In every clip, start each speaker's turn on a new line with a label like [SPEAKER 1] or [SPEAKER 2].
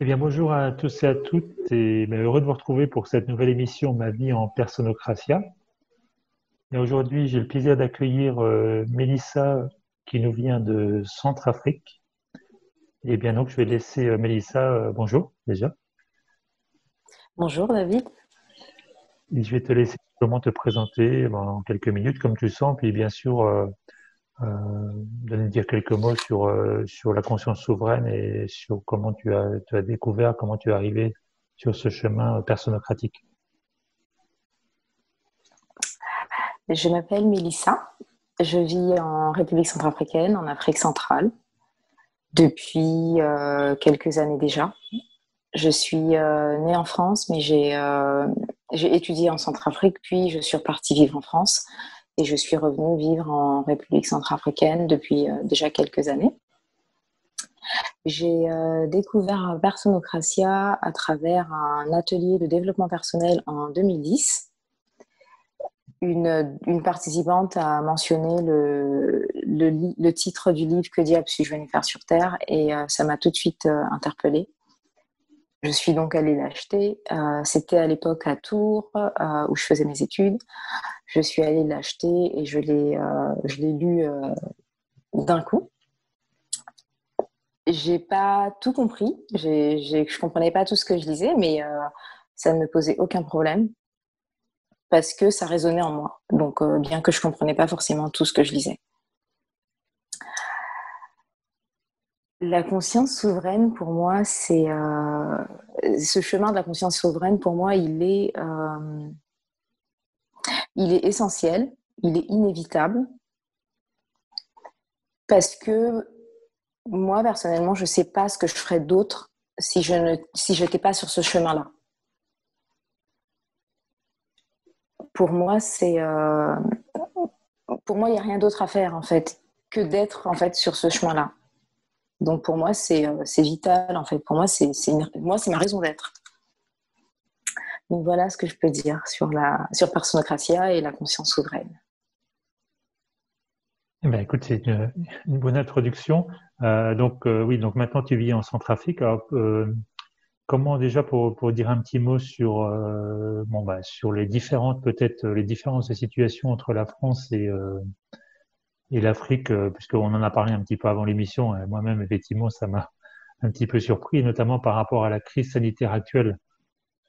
[SPEAKER 1] Eh bien, bonjour à tous et à toutes, et heureux de vous retrouver pour cette nouvelle émission Ma vie en Personocratia. Et aujourd'hui, j'ai le plaisir d'accueillir Mélissa qui nous vient de Centrafrique. Et bien donc, je vais laisser Mélissa, bonjour déjà,
[SPEAKER 2] Bonjour David.
[SPEAKER 1] et je vais te laisser simplement te présenter en quelques minutes comme tu le sens, puis bien sûr de nous dire quelques mots sur la conscience souveraine et sur comment tu as découvert, comment tu es arrivé sur ce chemin personocratique.
[SPEAKER 2] Je m'appelle Mélissa. Je vis en République centrafricaine, en Afrique centrale, depuis quelques années déjà. Je suis née en France, mais j'ai étudié en Centrafrique, puis je suis repartie vivre en France et je suis revenue vivre en République centrafricaine depuis déjà quelques années. J'ai découvert Personocratia à travers un atelier de développement personnel en 2010. Une participante a mentionné le titre du livre Que diable suis-je venu faire sur Terre et ça m'a tout de suite interpellée. Je suis donc allée l'acheter. C'était à l'époque à Tours où je faisais mes études. Je suis allée l'acheter et je l'ai lu d'un coup. J'ai pas tout compris. Je comprenais pas tout ce que je lisais, mais ça ne me posait aucun problème parce que ça résonnait en moi. Donc, bien que je comprenais pas forcément tout ce que je lisais. La conscience souveraine, pour moi, c'est ce chemin de la conscience souveraine. Pour moi, il est essentiel, il est inévitable, parce que moi, personnellement, je sais pas ce que je ferais d'autre si je n'étais pas sur ce chemin-là. Pour moi, pour moi, il n'y a rien d'autre à faire en fait que d'être en fait sur ce chemin-là. Donc pour moi, c'est vital en fait. Pour moi, c'est ma raison d'être. Donc voilà ce que je peux dire sur Personocratia et la conscience souveraine.
[SPEAKER 1] Eh ben, écoute, c'est une bonne introduction. Oui, donc maintenant tu vis en Centrafrique. Alors, comment déjà pour dire un petit mot sur sur les différentes peut-être les différences de situation entre la France et l'Afrique, puisqu'on en a parlé un petit peu avant l'émission. Moi-même, effectivement, ça m'a un petit peu surpris, notamment par rapport à la crise sanitaire actuelle.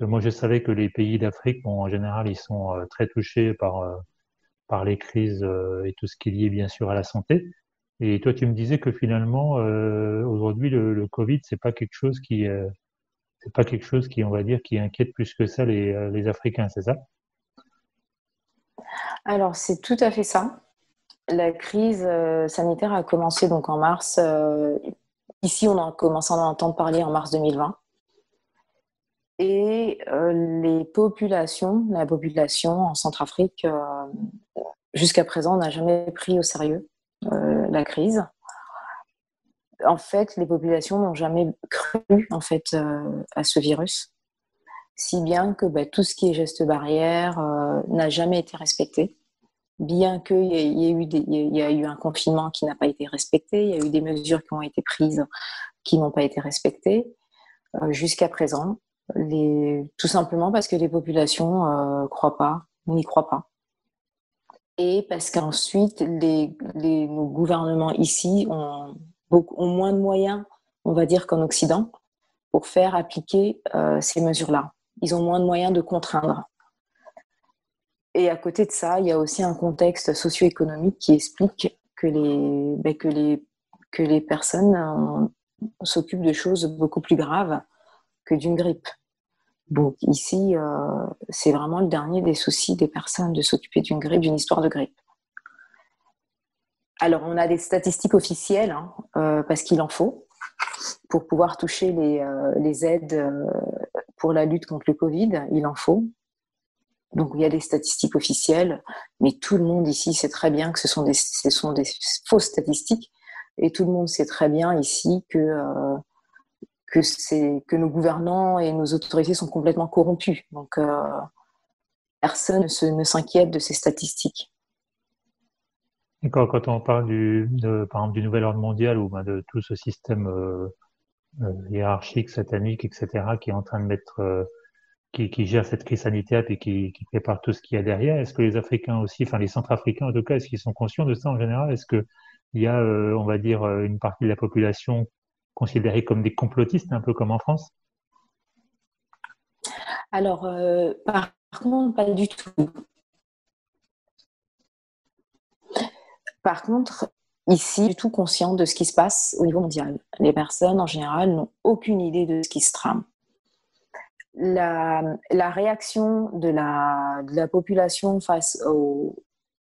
[SPEAKER 1] Moi, je savais que les pays d'Afrique, bon, en général, ils sont très touchés par les crises et tout ce qui est lié bien sûr à la santé. Et toi, tu me disais que finalement, aujourd'hui, le Covid, c'est pas quelque chose qui, on va dire, qui inquiète plus que ça les Africains, c'est ça?
[SPEAKER 2] Alors c'est tout à fait ça. La crise sanitaire a commencé donc en mars. Ici, on a commencé à en entendre parler en mars 2020. Et la population en Centrafrique, jusqu'à présent, n'a jamais pris au sérieux la crise. En fait, les populations n'ont jamais cru en fait à ce virus, si bien que tout ce qui est gestes barrières n'a jamais été respecté. Bien qu'il y ait eu il y a eu un confinement qui n'a pas été respecté, il y a eu des mesures qui ont été prises qui n'ont pas été respectées jusqu'à présent, tout simplement parce que les populations croient pas, n'y croient pas. Et parce qu'ensuite, nos gouvernements ici ont moins de moyens, on va dire, qu'en Occident, pour faire appliquer ces mesures-là. Ils ont moins de moyens de contraindre. Et à côté de ça, il y a aussi un contexte socio-économique qui explique que les personnes s'occupent de choses beaucoup plus graves que d'une grippe. Donc ici, c'est vraiment le dernier des soucis des personnes de s'occuper d'une grippe, d'une histoire de grippe. Alors, on a des statistiques officielles, hein, parce qu'il en faut, pour pouvoir toucher les aides pour la lutte contre le Covid, il en faut. Donc, il y a des statistiques officielles, mais tout le monde ici sait très bien que ce sont des fausses statistiques, et tout le monde sait très bien ici que nos gouvernants et nos autorités sont complètement corrompus. Donc, personne ne s'inquiète de ces statistiques.
[SPEAKER 1] Et quand on parle par exemple, du nouvel ordre mondial ou de tout ce système hiérarchique, satanique, etc., qui est en train de mettre, qui gère cette crise sanitaire et qui prépare tout ce qu'il y a derrière. Est-ce que les Africains aussi, enfin les Centrafricains en tout cas, est-ce qu'ils sont conscients de ça en général? Est-ce que il y a, on va dire, une partie de la population considérée comme des complotistes, un peu comme en France?
[SPEAKER 2] Alors, par contre, pas du tout. Par contre, ici, du tout conscient de ce qui se passe au niveau mondial. Les personnes, en général, n'ont aucune idée de ce qui se trame. La réaction de la population face au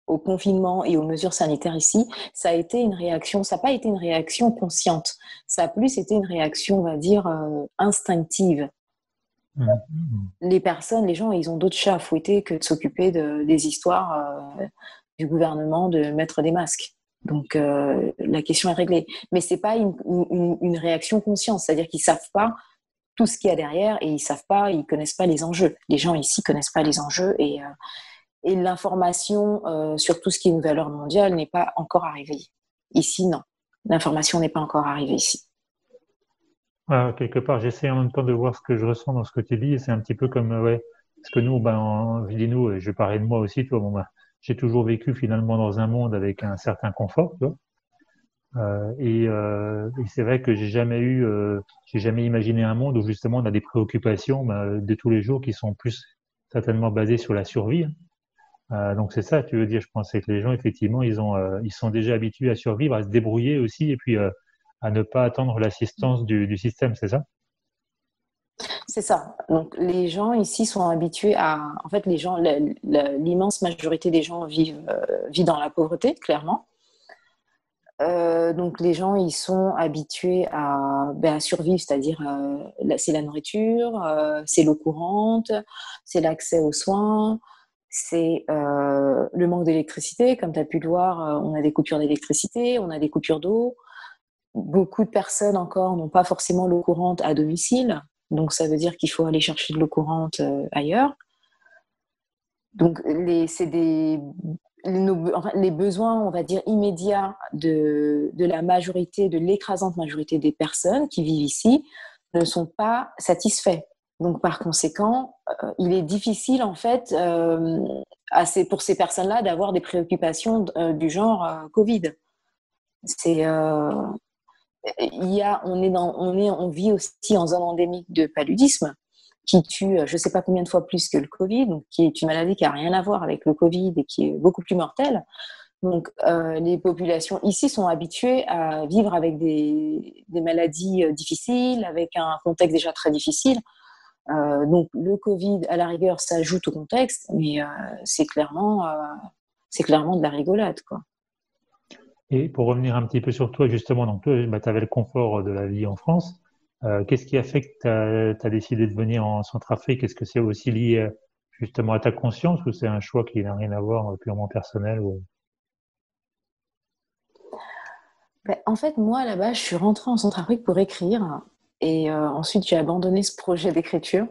[SPEAKER 2] confinement et aux mesures sanitaires ici, ça a été une réaction, ça n'a pas été une réaction consciente, ça a plus été une réaction, on va dire, instinctive. Les personnes, les gens, ils ont d'autres chats à fouetter que de s'occuper des histoires du gouvernement de mettre des masques. Donc la question est réglée. Mais c'est pas une réaction consciente, c'est-à-dire qu'ils savent pas tout ce qu'il y a derrière et ils connaissent pas les enjeux. Les gens ici connaissent pas les enjeux et l'information sur tout ce qui est une valeur mondiale n'est pas encore arrivée. Ici, non. L'information n'est pas encore arrivée ici.
[SPEAKER 1] Quelque part, j'essaie en même temps de voir ce que je ressens dans ce que tu dis, et c'est un petit peu comme, ouais, parce que nous, je dis nous, et je parlais de moi aussi, tu vois, bon, j'ai toujours vécu finalement dans un monde avec un certain confort, tu vois, et c'est vrai que j'ai jamais imaginé un monde où justement on a des préoccupations de tous les jours qui sont plus certainement basées sur la survie. Donc c'est ça, tu veux dire, je pensais que les gens effectivement, ils sont déjà habitués à survivre, à se débrouiller aussi, et puis à ne pas attendre l'assistance du système, c'est ça?
[SPEAKER 2] C'est ça. Donc les gens ici sont habitués à. En fait, les gens, l'immense majorité des gens vivent dans la pauvreté, clairement. Donc les gens, ils sont habitués à survivre, c'est-à-dire c'est la nourriture, c'est l'eau courante, c'est l'accès aux soins, c'est le manque d'électricité. Comme tu as pu le voir, on a des coupures d'électricité, on a des coupures d'eau. Beaucoup de personnes encore n'ont pas forcément l'eau courante à domicile, donc ça veut dire qu'il faut aller chercher de l'eau courante ailleurs. Donc c'est les besoins, on va dire, immédiats de la majorité, de l'écrasante majorité des personnes qui vivent ici ne sont pas satisfaits. Donc, par conséquent, il est difficile, en fait, pour ces personnes-là d'avoir des préoccupations du genre Covid. C'est, on vit aussi en zone endémique de paludisme qui tue je ne sais pas combien de fois plus que le Covid, donc qui est une maladie qui n'a rien à voir avec le Covid et qui est beaucoup plus mortelle. Donc les populations ici sont habituées à vivre avec des maladies difficiles, avec un contexte déjà très difficile. Donc le Covid, à la rigueur, s'ajoute au contexte, mais c'est clairement de la rigolade, quoi.
[SPEAKER 1] Et pour revenir un petit peu sur toi, justement, donc toi, tu avais le confort de la vie en France. Qu'est-ce qui a fait que tu as décidé de venir en Centrafrique? Est-ce que c'est aussi lié justement à ta conscience ou c'est un choix qui n'a rien à voir purement personnel
[SPEAKER 2] Ben, en fait, moi, à la base, je suis rentrée en Centrafrique pour écrire. Et ensuite, j'ai abandonné ce projet d'écriture.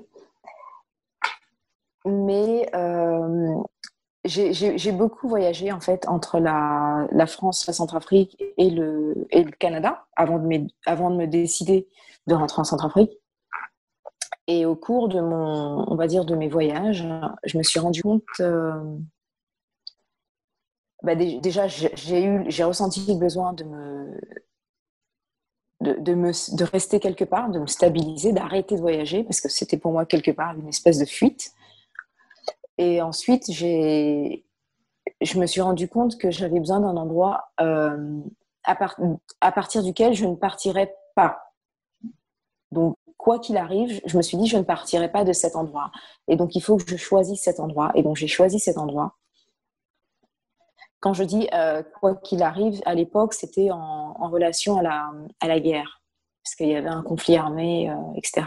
[SPEAKER 2] Mais j'ai beaucoup voyagé, en fait, entre la France, la Centrafrique et le Canada avant de me décider de rentrer en Centrafrique. Et au cours on va dire, de mes voyages, je me suis rendu compte, déjà, j'ai ressenti le besoin de rester quelque part, de me stabiliser, d'arrêter de voyager, parce que c'était pour moi quelque part une espèce de fuite. Et ensuite, je me suis rendu compte que j'avais besoin d'un endroit à partir duquel je ne partirais pas. Donc, quoi qu'il arrive, je me suis dit, je ne partirai pas de cet endroit. Et donc, il faut que je choisisse cet endroit. Et donc, j'ai choisi cet endroit. Quand je dis quoi qu'il arrive, à l'époque, c'était en relation à la guerre, parce qu'il y avait un conflit armé, etc.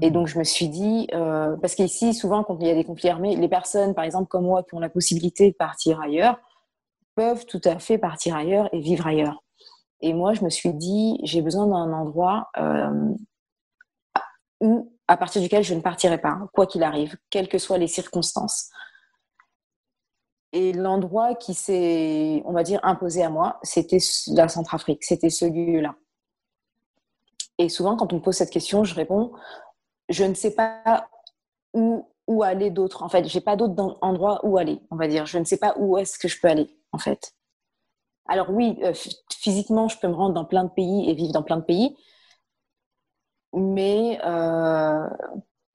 [SPEAKER 2] Et donc, je me suis dit, parce qu'ici, souvent, quand il y a des conflits armés, les personnes, par exemple, comme moi, qui ont la possibilité de partir ailleurs, peuvent tout à fait partir ailleurs et vivre ailleurs. Et moi, je me suis dit, j'ai besoin d'un endroit à partir duquel je ne partirai pas, quoi qu'il arrive, quelles que soient les circonstances. Et l'endroit qui s'est, on va dire, imposé à moi, c'était la Centrafrique, c'était ce lieu-là. Et souvent, quand on me pose cette question, je réponds, je ne sais pas où aller d'autre. En fait, j'ai pas d'autre endroit où aller, on va dire. Je ne sais pas où est-ce que je peux aller, en fait. Alors oui, physiquement, je peux me rendre dans plein de pays et vivre dans plein de pays, mais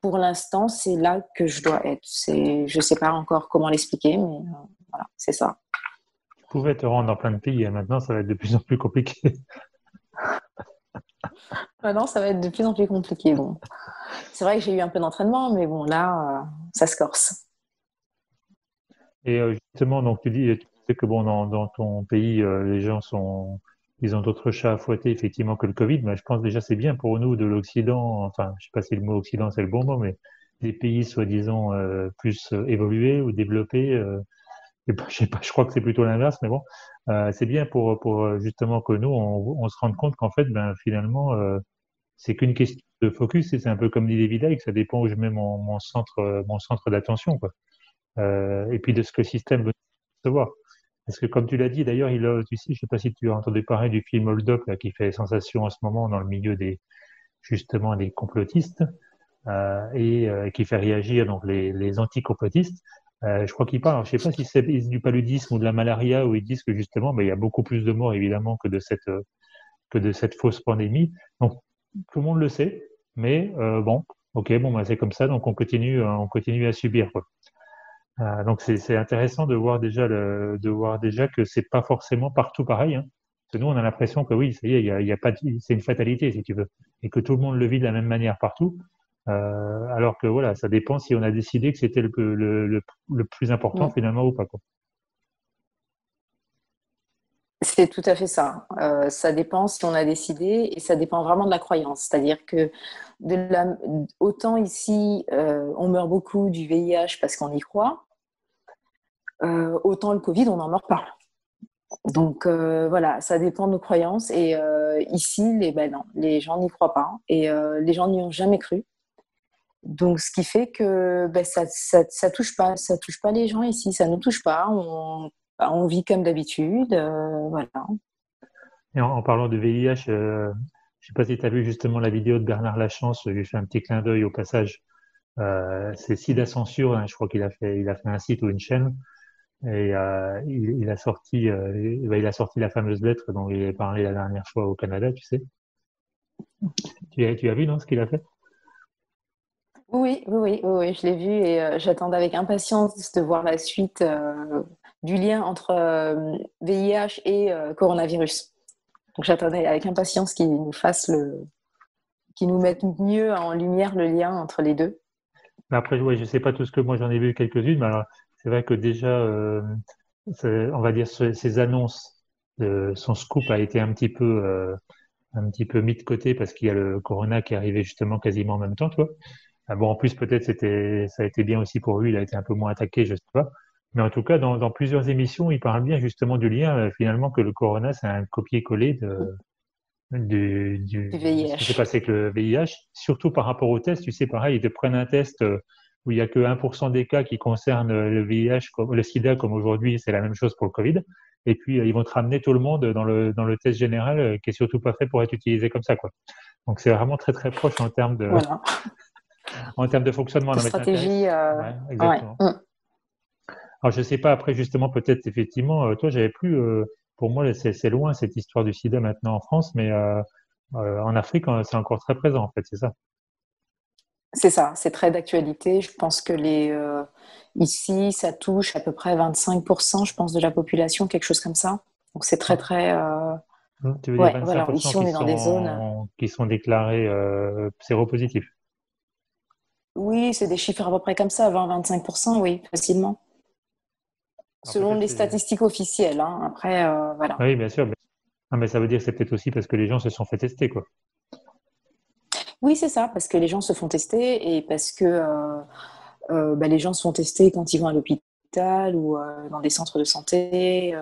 [SPEAKER 2] pour l'instant, c'est là que je dois être. Je ne sais pas encore comment l'expliquer, mais voilà, c'est ça.
[SPEAKER 1] Tu pouvais te rendre dans plein de pays, et maintenant, ça va être de plus en plus compliqué.
[SPEAKER 2] Maintenant, ça va être de plus en plus compliqué. Bon, c'est vrai que j'ai eu un peu d'entraînement, mais bon, là, ça se corse.
[SPEAKER 1] Et justement, donc tu sais que bon, dans ton pays, les gens ils ont d'autres chats à fouetter effectivement que le Covid, mais je pense déjà c'est bien pour nous de l'Occident, enfin, je sais pas si le mot Occident c'est le bon mot, mais des pays soi-disant plus évolués ou développés. Je sais pas, je crois que c'est plutôt l'inverse, mais bon, c'est bien pour justement que nous on se rende compte qu'en fait, ben finalement, c'est qu'une question de focus et c'est un peu comme dit David Icke, ça dépend où je mets mon centre d'attention, quoi. Et puis de ce que le système veut recevoir. Parce que comme tu l'as dit, d'ailleurs, tu sais, je sais pas si tu as entendu parler du film Hold Up là, qui fait sensation en ce moment dans le milieu justement des complotistes et qui fait réagir donc les anti-complotistes. Je crois qu'ils parlent, alors, je sais pas si c'est du paludisme ou de la malaria où ils disent que justement, ben, il y a beaucoup plus de morts évidemment que de cette fausse pandémie. Donc tout le monde le sait, mais bon, ok, bon, ben, c'est comme ça, donc on continue à subir, quoi. Donc c'est intéressant de voir déjà que c'est pas forcément partout pareil, hein. Parce que nous on a l'impression que oui, ça y est, il y a pas, c'est une fatalité si tu veux, et que tout le monde le vit de la même manière partout. Alors que voilà, ça dépend si on a décidé que c'était le plus important
[SPEAKER 2] Mm.
[SPEAKER 1] finalement ou pas, quoi.
[SPEAKER 2] C'est tout à fait ça. Ça dépend si on a décidé et ça dépend vraiment de la croyance. C'est-à-dire que autant ici, on meurt beaucoup du VIH parce qu'on y croit, autant le Covid, on n'en meurt pas. Donc voilà, ça dépend de nos croyances. Et ici, ben non, les gens n'y croient pas et les gens n'y ont jamais cru. Donc ce qui fait que ben, ça touche pas les gens ici, ça ne nous touche pas. On vit comme d'habitude, voilà.
[SPEAKER 1] Et en parlant de VIH, je sais pas si tu as vu justement la vidéo de Bernard Lachance, je lui fais un petit clin d'œil au passage. C'est Sida Censure, hein, je crois il a fait un site ou une chaîne. Et il a sorti la fameuse lettre dont il a parlé la dernière fois au Canada, tu sais. Tu as vu, non, ce qu'il a fait?
[SPEAKER 2] Oui, je l'ai vu et j'attendais avec impatience de voir la suite du lien entre VIH et coronavirus. Donc j'attendais avec impatience qu'il nous mette mieux en lumière le lien entre les deux.
[SPEAKER 1] Mais après, ouais, je sais pas tout ce que moi j'en ai vu quelques-unes, mais alors, c'est vrai que déjà, on va dire ces annonces, son scoop a été un petit peu mis de côté parce qu'il y a le Corona qui est arrivé justement quasiment en même temps, tu vois. Ah bon, en plus, peut-être ça a été bien aussi pour lui, il a été un peu moins attaqué, je sais pas. Mais en tout cas, dans plusieurs émissions, il parle bien justement du lien, finalement, que le Corona, c'est un copier-coller
[SPEAKER 2] Du
[SPEAKER 1] de ce qui s'est
[SPEAKER 2] VIH.
[SPEAKER 1] passé avec le VIH, surtout par rapport au test. Tu sais, pareil, ils te prennent un test où il y a que 1% des cas qui concernent le VIH, comme, le SIDA, comme aujourd'hui, c'est la même chose pour le Covid. Et puis, ils vont te ramener tout le monde dans le test général qui est surtout pas fait pour être utilisé comme ça, quoi. Donc, c'est vraiment très, très proche
[SPEAKER 2] Voilà.
[SPEAKER 1] en termes de fonctionnement.
[SPEAKER 2] De
[SPEAKER 1] Non, mais c'est intéressant.
[SPEAKER 2] stratégie.
[SPEAKER 1] Ouais,
[SPEAKER 2] Ouais.
[SPEAKER 1] exactement. Alors, je sais pas, après, justement, peut-être, effectivement, toi, j'avais plus, pour moi, c'est loin, cette histoire du sida maintenant en France, mais en Afrique, c'est encore très présent, en fait, c'est ça.
[SPEAKER 2] C'est ça, c'est très d'actualité. Je pense que ici, ça touche à peu près 25%, je pense, de la population, quelque chose comme ça. Donc c'est très,
[SPEAKER 1] Ah.
[SPEAKER 2] très.
[SPEAKER 1] Tu veux dire
[SPEAKER 2] Ouais, voilà.
[SPEAKER 1] 25%
[SPEAKER 2] Ici, on est dans des zones.
[SPEAKER 1] qui sont déclarés séropositifs.
[SPEAKER 2] Oui, c'est des chiffres à peu près comme ça, 20-25%, oui, facilement.
[SPEAKER 1] Alors
[SPEAKER 2] Selon
[SPEAKER 1] peut-être
[SPEAKER 2] les
[SPEAKER 1] c'est.
[SPEAKER 2] statistiques officielles, hein. Après, voilà.
[SPEAKER 1] Oui, bien sûr. Ah, mais ça veut dire que c'est peut-être aussi parce que les gens se sont fait tester, quoi.
[SPEAKER 2] Oui, c'est ça, parce que les gens se font tester et parce que bah, les gens se font tester quand ils vont à l'hôpital ou dans des centres de santé.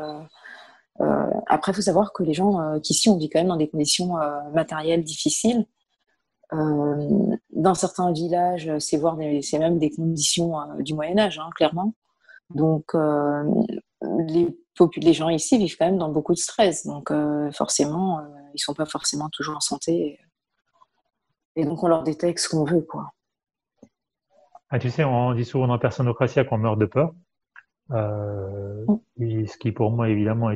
[SPEAKER 2] Après, il faut savoir que les gens qu'ici, on vit quand même dans des conditions matérielles difficiles. Dans certains villages, c'est même des conditions du Moyen Âge, hein, clairement. Donc, les gens ici vivent quand même dans beaucoup de stress. Donc, forcément, ils sont pas forcément toujours en santé. Et donc, on leur détecte ce qu'on veut, quoi.
[SPEAKER 1] Ah, tu sais, on dit souvent dans Personnocratia qu'on meurt de peur. Euh, et ce qui pour moi évidemment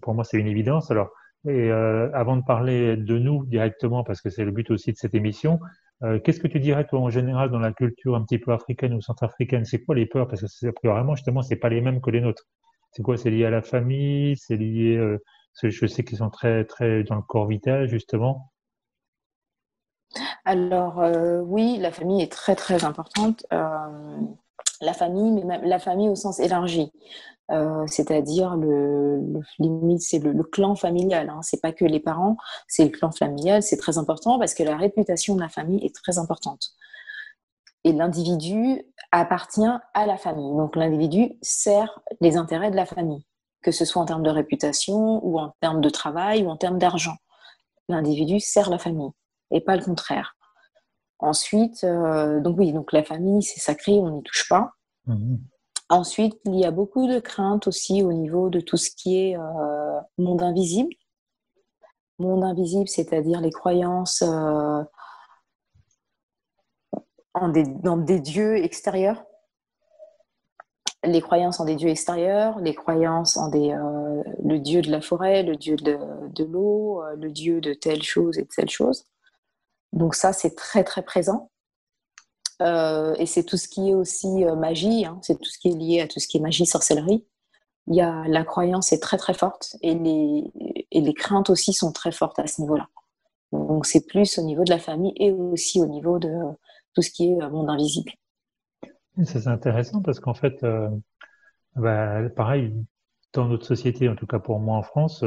[SPEAKER 1] pour moi c'est une évidence. Alors, avant de parler de nous directement, parce que c'est le but aussi de cette émission, qu'est-ce que tu dirais toi en général dans la culture un petit peu africaine ou centrafricaine? C'est quoi les peurs? Parce que vraiment justement c'est pas les mêmes que les nôtres. C'est quoi? C'est lié à la famille? C'est lié je sais qu'ils sont très très dans le corps vital justement.
[SPEAKER 2] Alors, oui, la famille est très, très importante. La famille, mais même la famille au sens élargi. C'est-à-dire limite c'est le clan familial, hein. C'est pas que les parents, c'est le clan familial. C'est très important parce que la réputation de la famille est très importante. Et l'individu appartient à la famille. Donc l'individu sert les intérêts de la famille, que ce soit en termes de réputation ou en termes de travail ou en termes d'argent. L'individu sert la famille et pas le contraire. Ensuite, donc oui, donc la famille c'est sacré, on n'y touche pas.
[SPEAKER 1] Mhm.
[SPEAKER 2] Ensuite, il y a beaucoup de craintes aussi au niveau de tout ce qui est monde invisible. Monde invisible, c'est-à-dire les croyances dans des dieux extérieurs. Les croyances en des dieux extérieurs, les croyances en le dieu de la forêt, le dieu de l'eau, le dieu de telle chose et de telle chose. Donc ça, c'est très très présent. Et c'est tout ce qui est aussi magie, hein, c'est tout ce qui est lié à tout ce qui est magie, sorcellerie. La croyance est très très forte et les craintes aussi sont très fortes à ce niveau-là. Donc c'est plus au niveau de la famille et aussi au niveau de tout ce qui est monde invisible.
[SPEAKER 1] Ça, c'est intéressant parce qu'en fait, pareil, dans notre société, en tout cas pour moi en France,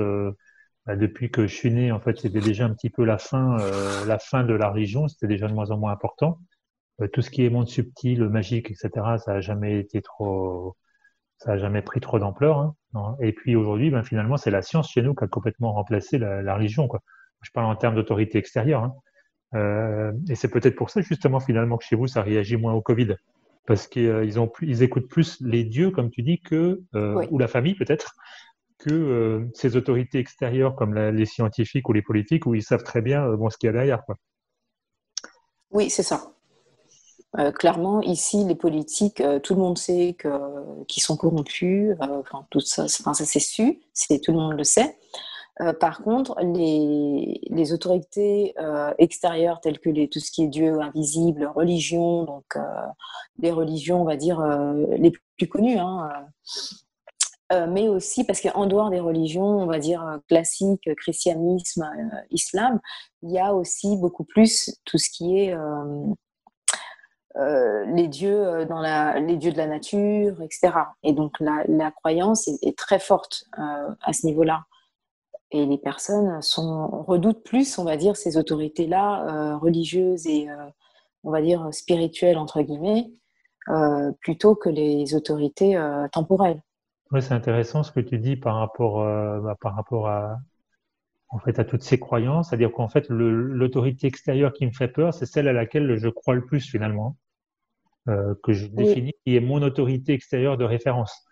[SPEAKER 1] depuis que je suis né, en fait, c'était déjà un petit peu la fin de la religion, c'était déjà de moins en moins important. Tout ce qui est monde subtil, magique, etc., ça a jamais pris trop d'ampleur, hein, non. Et puis aujourd'hui, finalement, c'est la science chez nous qui a complètement remplacé la religion, quoi. Je parle en termes d'autorité extérieure, hein. Et c'est peut-être pour ça justement finalement que chez vous ça réagit moins au Covid, parce ils écoutent plus les dieux comme tu dis
[SPEAKER 2] Oui,
[SPEAKER 1] ou la famille peut-être que ces autorités extérieures comme les scientifiques ou les politiques où ils savent très bien ce qu'il y a derrière, quoi.
[SPEAKER 2] oui, c'est ça. Clairement, ici, les politiques, tout le monde sait qu'ils sont corrompus. Enfin, tout ça, enfin, ça c'est su, tout le monde le sait. Par contre, les autorités extérieures telles que tout ce qui est Dieu invisible, religion, donc les religions, on va dire, les plus connues, hein, mais aussi parce qu'en dehors des religions, on va dire classiques, christianisme, islam, il y a aussi beaucoup plus tout ce qui est les dieux les dieux de la nature, etc. Et donc la croyance est très forte à ce niveau-là. Et les personnes redoutent plus, on va dire, ces autorités-là, religieuses et, on va dire, spirituelles, entre guillemets, plutôt que les autorités temporelles.
[SPEAKER 1] Ouais, c'est intéressant ce que tu dis par rapport en fait, à toutes ces croyances, c'est-à-dire qu'en fait, l'autorité extérieure qui me fait peur, c'est celle à laquelle je crois le plus finalement, que je
[SPEAKER 2] Oui,
[SPEAKER 1] définis, qui est mon autorité extérieure de référence.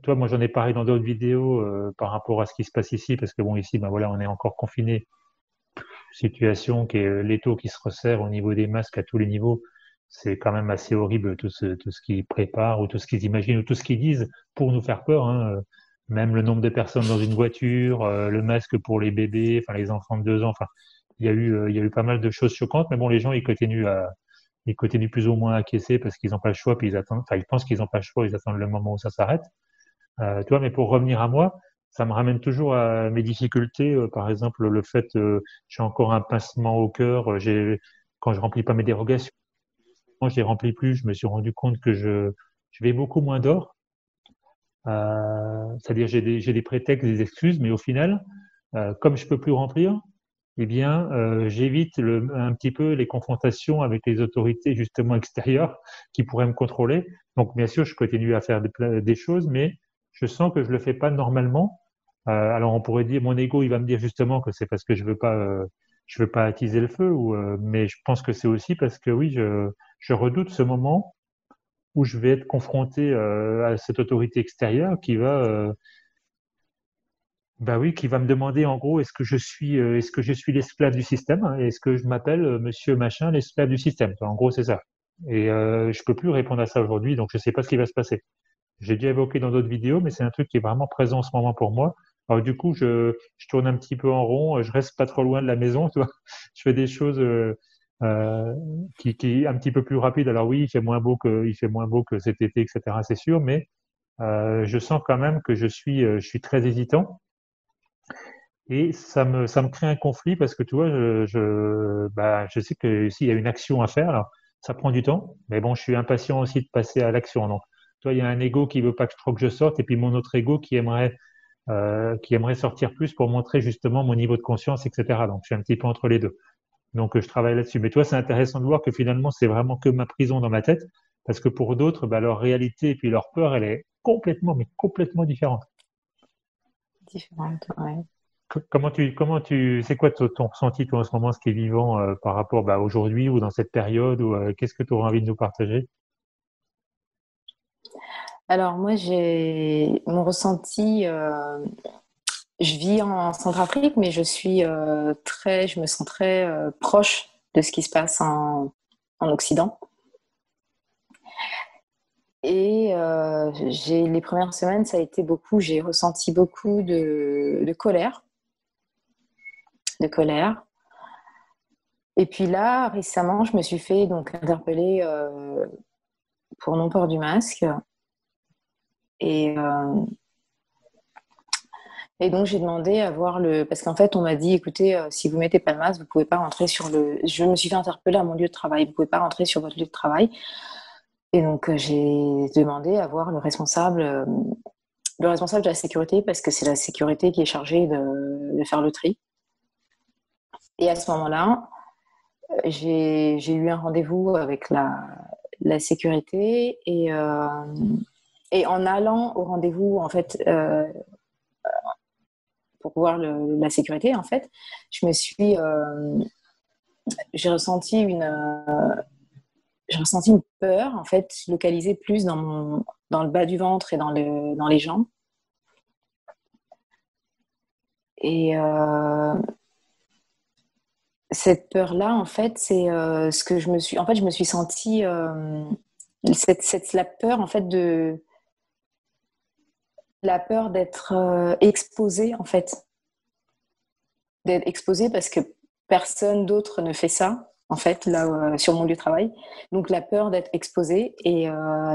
[SPEAKER 1] Toi, moi, j'en ai parlé dans d'autres vidéos par rapport à ce qui se passe ici, parce que bon, ici, voilà, on est encore confiné. Situation qui est l'étau qui se resserre au niveau des masques à tous les niveaux. C'est quand même assez horrible tout ce qu'ils préparent ou tout ce qu'ils imaginent ou tout ce qu'ils disent pour nous faire peur, hein. Même le nombre de personnes dans une voiture, le masque pour les bébés, enfin les enfants de 2 ans. Enfin, il y a eu pas mal de choses choquantes, mais bon, les gens ils continuent plus ou moins à acquiescer parce qu'ils n'ont pas le choix, puis ils attendent, enfin ils pensent qu'ils n'ont pas le choix, ils attendent le moment où ça s'arrête. Tu vois, mais pour revenir à moi, ça me ramène toujours à mes difficultés. Par exemple, le fait, j'ai encore un pincement au cœur. Quand je remplis pas mes dérogations, quand je les remplis plus, je me suis rendu compte que je vais beaucoup moins d'or. C'est-à-dire, j'ai des prétextes, des excuses, mais au final, comme je peux plus remplir, eh bien, j'évite un petit peu les confrontations avec les autorités justement extérieures qui pourraient me contrôler. Donc, bien sûr, je continue à faire des choses, mais je sens que je le fais pas normalement. Alors, on pourrait dire, mon ego, il va me dire justement que c'est parce que je veux pas attiser le feu, mais je pense que c'est aussi parce que oui, je redoute ce moment où je vais être confronté à cette autorité extérieure qui va Bah oui, qui va me demander en gros, est-ce que je suis l'esclave du système, hein, est-ce que je m'appelle Monsieur Machin, l'esclave du système. En gros, c'est ça. Et je peux plus répondre à ça aujourd'hui, donc je sais pas ce qui va se passer. J'ai déjà évoqué dans d'autres vidéos, mais c'est un truc qui est vraiment présent en ce moment pour moi. Alors du coup, je tourne un petit peu en rond, je reste pas trop loin de la maison, tu vois. Je fais des choses euh, qui un petit peu plus rapides. Alors oui, il fait moins beau que cet été, etc. C'est sûr, mais je sens quand même que je suis très hésitant. Et ça me crée un conflit parce que tu vois, bah, je sais que s'il y a une action à faire, alors ça prend du temps, mais bon, je suis impatient aussi de passer à l'action. Donc, toi, il y a un ego qui veut pas que trop que je sorte, et puis mon autre ego qui aimerait sortir plus pour montrer justement mon niveau de conscience, etc. Donc, je suis un petit peu entre les deux. Donc, je travaille là-dessus. Mais toi, c'est intéressant de voir que finalement, c'est vraiment que ma prison dans ma tête, parce que pour d'autres, bah, leur réalité et puis leur peur, elle est complètement, mais complètement différente.
[SPEAKER 2] Différente, ouais.
[SPEAKER 1] C'est quoi ton ressenti, toi, en ce moment, ce qui est vivant par rapport bah, aujourd'hui ou dans cette période ou qu'est-ce que tu aurais envie de nous partager?
[SPEAKER 2] Alors moi, j'ai mon ressenti. Je vis en Centrafrique, mais je me sens très proche de ce qui se passe en Occident. Et les premières semaines, ça a été beaucoup. J'ai ressenti beaucoup de colère, de colère. Et puis là, récemment, je me suis fait donc interpeller pour non-port du masque. Et, euh, et donc, j'ai demandé à voir le. Parce qu'en fait, on m'a dit, écoutez, si vous mettez pas le masque, vous pouvez pas rentrer sur le. Je me suis fait interpeller à mon lieu de travail. Vous pouvez pas rentrer sur votre lieu de travail. Et donc, j'ai demandé à voir le responsable de la sécurité, parce que c'est la sécurité qui est chargée de faire le tri. Et à ce moment-là, j'ai eu un rendez-vous avec la sécurité. Et en allant au rendez-vous, en fait, pour voir la sécurité, en fait, je me suis, j'ai ressenti j'ai ressenti une peur, en fait, localisée plus dans le bas du ventre et dans les jambes. Et cette peur-là, en fait, c'est ce que je me suis. En fait, je me suis sentie la peur, en fait, la peur d'être exposée, en fait, d'être exposée parce que personne d'autre ne fait ça, en fait, là sur mon lieu de travail. Donc la peur d'être exposée, et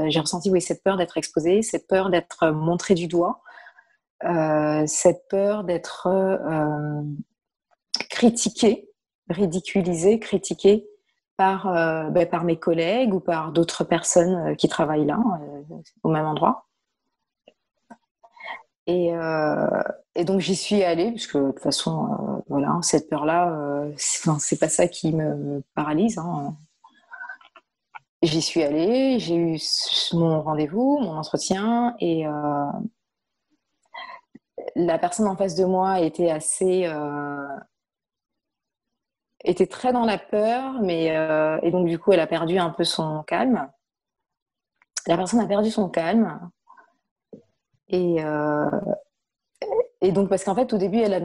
[SPEAKER 2] j'ai ressenti, oui, cette peur d'être exposée, cette peur d'être montrée du doigt, cette peur d'être critiquée, ridiculisée, critiquée par mes collègues ou par d'autres personnes qui travaillent là, au même endroit. Et, euh, et donc j'y suis allée, parce que de toute façon, voilà, cette peur-là, c'est pas ça qui me paralyse, hein. J'y suis allée, j'ai eu mon rendez-vous, mon entretien, et la personne en face de moi était très dans la peur, et donc du coup, elle a perdu un peu son calme. La personne a perdu son calme, et, euh, et donc parce qu'en fait, au début, elle m'a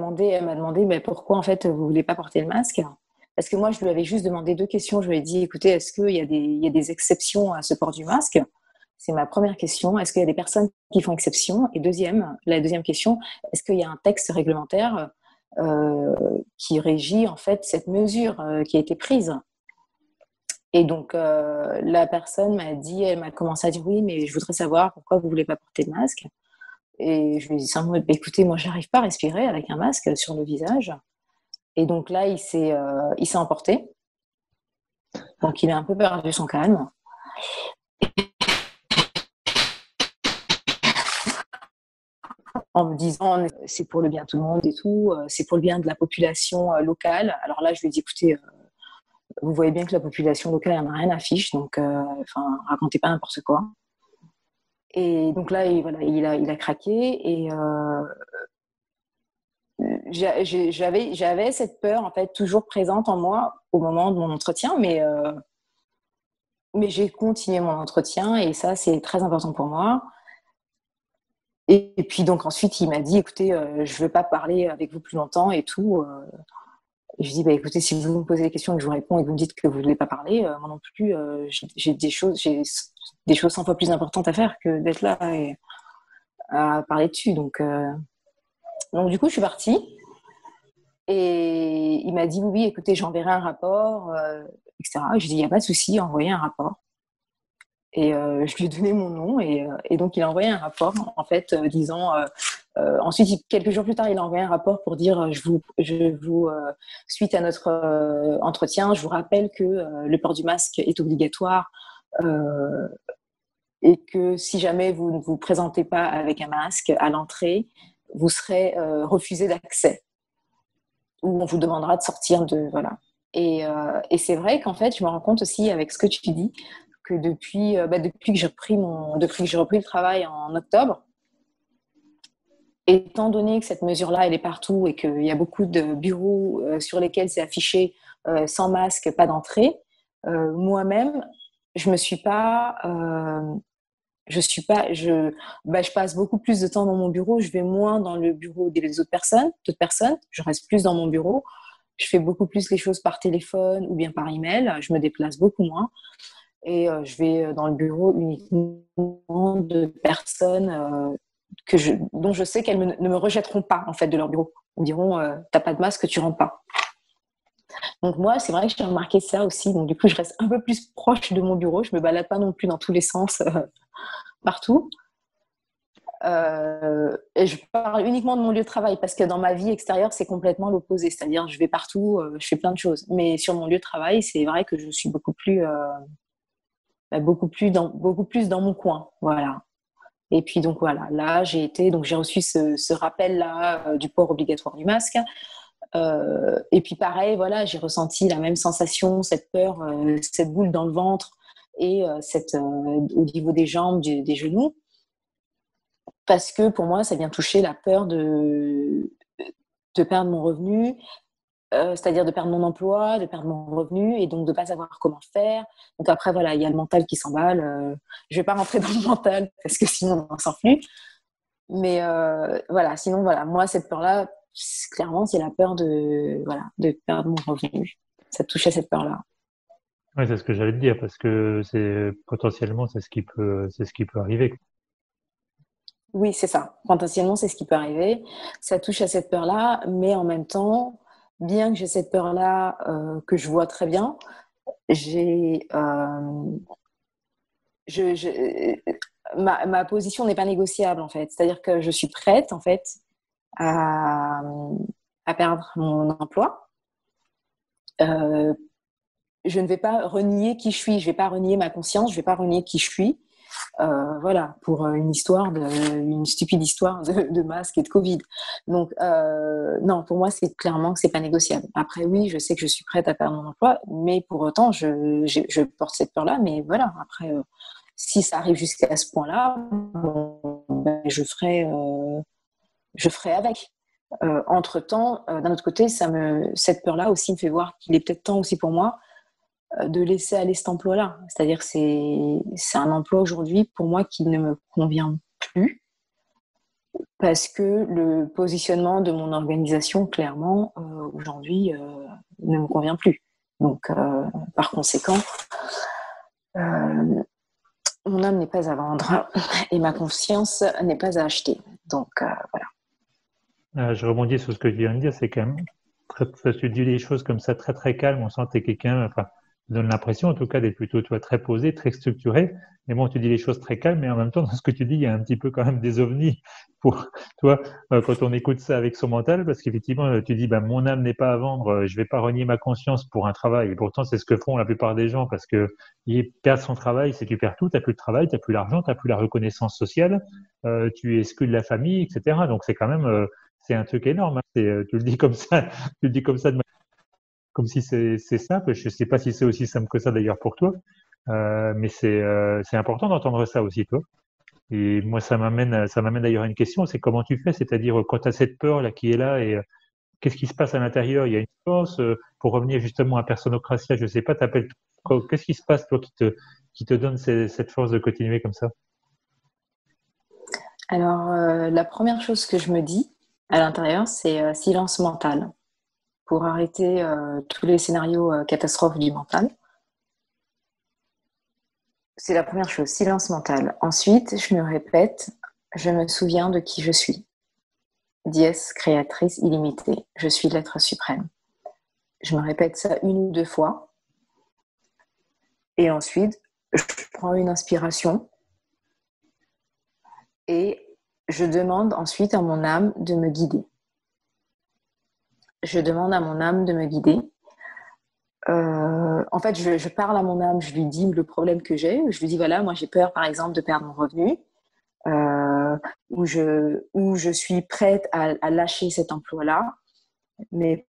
[SPEAKER 2] demandé, mais pourquoi en fait vous voulez pas porter le masque? Parce que moi, je lui avais juste demandé deux questions. Je lui ai dit, écoutez, est-ce il y a des exceptions à ce port du masque? C'est ma première question. Est-ce qu'il y a des personnes qui font exception? Et la deuxième question, est-ce qu'il y a un texte réglementaire euh, qui régit en fait cette mesure qui a été prise? Et donc la personne elle m'a commencé à dire oui, mais je voudrais savoir pourquoi vous voulez pas porter de masque. Et je lui ai dit simplement, écoutez, moi, j'arrive pas à respirer avec un masque sur le visage. Et donc là, il s'est emporté. Donc il a un peu perdu son calme. En me disant, c'est pour le bien de tout le monde et tout, c'est pour le bien de la population locale. Alors là, je lui ai dit, écoutez, vous voyez bien que la population locale, elle n'a rien à fiche, donc racontez pas n'importe quoi. Et donc là, voilà, il a craqué, et j'avais cette peur en fait toujours présente en moi au moment de mon entretien, mais j'ai continué mon entretien, et ça c'est très important pour moi. Et puis donc ensuite, il m'a dit, écoutez, je ne veux pas parler avec vous plus longtemps et tout. Et je lui dis, bah, écoutez, si vous me posez des questions et que je vous réponds et que vous me dites que vous ne voulez pas parler, moi non plus, j'ai des choses 100 fois plus importantes à faire que d'être là et à parler dessus. Donc du coup, je suis partie et il m'a dit, oui, écoutez, j'enverrai un rapport, etc. Et je lui ai dit, il n'y a pas de souci, envoyez un rapport. Et je lui ai donné mon nom et donc il a envoyé un rapport en fait disant ensuite quelques jours plus tard il a envoyé un rapport pour dire suite à notre entretien je vous rappelle que le port du masque est obligatoire et que si jamais vous ne vous présentez pas avec un masque à l'entrée vous serez refusé d'accès ou on vous demandera de sortir de voilà et c'est vrai qu'en fait je me rends compte aussi avec ce que tu dis que depuis que j'ai repris le travail en octobre, étant donné que cette mesure-là, elle est partout et qu'il y a beaucoup de bureaux sur lesquels c'est affiché sans masque, pas d'entrée, moi-même, je me suis pas, je passe beaucoup plus de temps dans mon bureau, je vais moins dans le bureau des d'autres personnes, je reste plus dans mon bureau, je fais beaucoup plus les choses par téléphone ou bien par email, je me déplace beaucoup moins. Et je vais dans le bureau uniquement de personnes dont je sais qu'elles ne me rejetteront pas en fait de leur bureau. Ils me diront t'as pas de masque, tu rentres pas. Donc moi, c'est vrai que j'ai remarqué ça aussi. Donc du coup, je reste un peu plus proche de mon bureau. Je me balade pas non plus dans tous les sens partout. Et je parle uniquement de mon lieu de travail parce que dans ma vie extérieure, c'est complètement l'opposé. C'est-à-dire, je vais partout, je fais plein de choses. Mais sur mon lieu de travail, c'est vrai que je suis beaucoup plus dans mon coin, voilà. Et puis donc voilà, là j'ai reçu ce rappel là du port obligatoire du masque. Et puis pareil, voilà, j'ai ressenti la même sensation, cette peur, cette boule dans le ventre et au niveau des jambes, des genoux, parce que pour moi ça vient toucher la peur de perdre mon revenu, c'est-à-dire de perdre mon emploi, de perdre mon revenu et donc de ne pas savoir comment faire. Donc après, voilà, il y a le mental qui s'emballe. Je ne vais pas rentrer dans le mental parce que sinon, on n'en sort plus. Mais voilà, sinon, voilà, moi, cette peur-là, clairement, c'est la peur de perdre mon revenu. Ça touche à cette peur-là.
[SPEAKER 1] Oui, c'est ce que j'allais te dire, parce que potentiellement, c'est ce qui peut arriver, quoi.
[SPEAKER 2] Oui, c'est ça. Potentiellement, c'est ce qui peut arriver. Ça touche à cette peur-là, mais en même temps, bien que j'ai cette peur-là, que je vois très bien, j'ai ma position n'est pas négociable en fait. C'est-à-dire que je suis prête en fait à, à perdre mon emploi. Je ne vais pas renier qui je suis, je ne vais pas renier ma conscience, je ne vais pas renier qui je suis. Voilà, pour une stupide histoire de masque et de Covid. Donc, non, pour moi, c'est clairement que c'est pas négociable. Après, oui, je sais que je suis prête à perdre mon emploi, mais pour autant, je porte cette peur-là. Mais voilà, après, si ça arrive jusqu'à ce point-là, ben, je ferai avec. Entre-temps, d'un autre côté, cette peur-là aussi me fait voir qu'il est peut-être temps aussi pour moi de laisser aller cet emploi-là. C'est-à-dire que c'est un emploi aujourd'hui pour moi qui ne me convient plus parce que le positionnement de mon organisation, clairement, aujourd'hui, ne me convient plus. Donc, par conséquent, mon âme n'est pas à vendre et ma conscience n'est pas à acheter. Donc, voilà.
[SPEAKER 1] Je rebondis sur ce que je viens de dire, c'est quand même tu dis des choses comme ça très très calme, on sent que tu es quelqu'un, enfin, tu donnes l'impression en tout cas d'être plutôt, tu vois, très posé, très structuré, mais bon, tu dis les choses très calmes, mais en même temps, dans ce que tu dis, il y a un petit peu quand même des ovnis pour, toi, quand on écoute ça avec son mental, parce qu'effectivement, tu dis, ben, mon âme n'est pas à vendre, je vais pas renier ma conscience pour un travail, et pourtant, c'est ce que font la plupart des gens, parce que perdre son travail, c'est tu perds tout, tu n'as plus de travail, tu n'as plus l'argent, tu n'as plus la reconnaissance sociale, tu es exclu de la famille, etc. Donc, c'est quand même, c'est un truc énorme, hein. Tu le dis comme ça, tu le dis comme ça, comme si c'est simple. Je ne sais pas si c'est aussi simple que ça d'ailleurs pour toi, mais c'est important d'entendre ça aussi, toi. Et moi, ça m'amène d'ailleurs à une question, c'est comment tu fais, c'est-à-dire quand tu as cette peur là qui est là et qu'est-ce qui se passe à l'intérieur? Il y a une force pour revenir justement à Personocratia, je ne sais pas, qu'est-ce qui se passe toi qui te donne cette force de continuer comme ça?
[SPEAKER 2] Alors, la première chose que je me dis à l'intérieur, c'est silence mental pour arrêter tous les scénarios catastrophes du mental. C'est la première chose, silence mental. Ensuite, je me répète, je me souviens de qui je suis. Dies, créatrice illimitée. Je suis l'être suprême. Je me répète ça 1 ou 2 fois. Et ensuite, je prends une inspiration et je demande ensuite à mon âme de me guider. Je demande à mon âme de me guider. En fait, je parle à mon âme, je lui dis le problème que j'ai. Je lui dis, voilà, moi j'ai peur, par exemple, de perdre mon revenu. Où je suis prête à lâcher cet emploi-là. Mais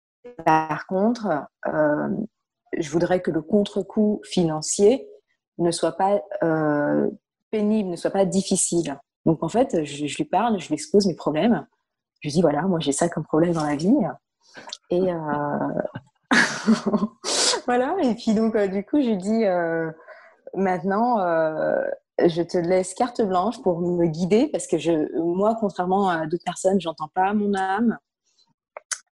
[SPEAKER 2] par contre, je voudrais que le contre-coup financier ne soit pas pénible, ne soit pas difficile. Donc en fait, je lui parle, je lui expose mes problèmes. Je lui dis, voilà, moi j'ai ça comme problème dans la vie. Et voilà, et puis donc du coup, je lui dis, maintenant, je te laisse carte blanche pour me guider parce que moi, contrairement à d'autres personnes, j'entends pas mon âme.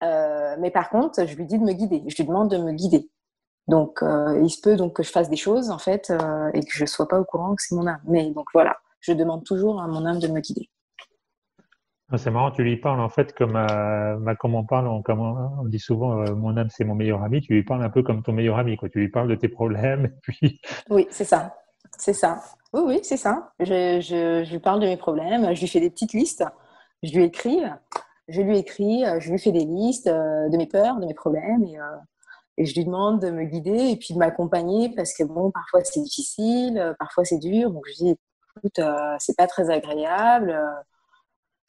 [SPEAKER 2] Mais par contre, je lui dis de me guider. Je lui demande de me guider. Donc, il se peut donc que je fasse des choses en fait et que je sois pas au courant que c'est mon âme. Mais donc voilà, je demande toujours à mon âme de me guider.
[SPEAKER 1] Ah, c'est marrant, tu lui parles en fait comme on parle, on dit souvent mon âme c'est mon meilleur ami, tu lui parles un peu comme ton meilleur ami, quoi. Tu lui parles de tes problèmes, et puis
[SPEAKER 2] Oui, c'est ça. C'est ça. Oui, oui, c'est ça. Je lui parle de mes problèmes, je lui fais des petites listes, je lui écris, je lui fais des listes de mes peurs, de mes problèmes et je lui demande de me guider et puis de m'accompagner parce que bon, parfois c'est difficile, parfois c'est dur. Donc je dis, écoute, c'est pas très agréable.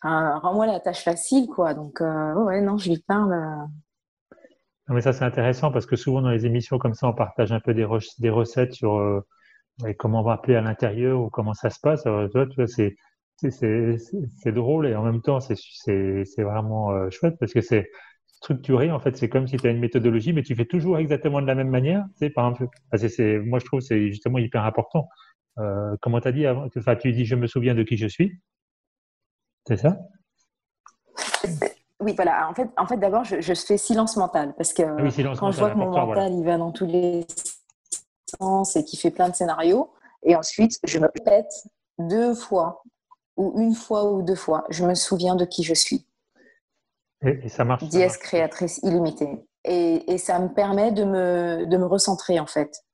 [SPEAKER 2] Enfin, rends-moi la tâche facile, quoi. Donc ouais, non, je lui parle.
[SPEAKER 1] non, mais ça c'est intéressant parce que souvent dans les émissions comme ça, on partage un peu des recettes sur ouais, comment on va appeler à l'intérieur ou comment ça se passe. Alors, tu vois, c'est drôle et en même temps c'est vraiment chouette parce que c'est structuré. En fait, c'est comme si tu as une méthodologie, mais tu fais toujours exactement de la même manière. Tu sais, par exemple, moi je trouve que c'est justement hyper important. Comment tu as dit avant, enfin, tu dis je me souviens de qui je suis, c'est ça?
[SPEAKER 2] Oui, voilà. En fait d'abord, je fais silence mental parce que
[SPEAKER 1] Ah oui, silence
[SPEAKER 2] quand je
[SPEAKER 1] mental,
[SPEAKER 2] vois que mon
[SPEAKER 1] important, voilà.
[SPEAKER 2] mental il va dans tous les sens et qu'il fait plein de scénarios, et ensuite je me répète 2 fois ou 1 fois ou 2 fois, je me souviens de qui je suis.
[SPEAKER 1] Et ça
[SPEAKER 2] Dièse
[SPEAKER 1] marche.
[SPEAKER 2] créatrice illimitée. Et ça me permet de me recentrer en fait.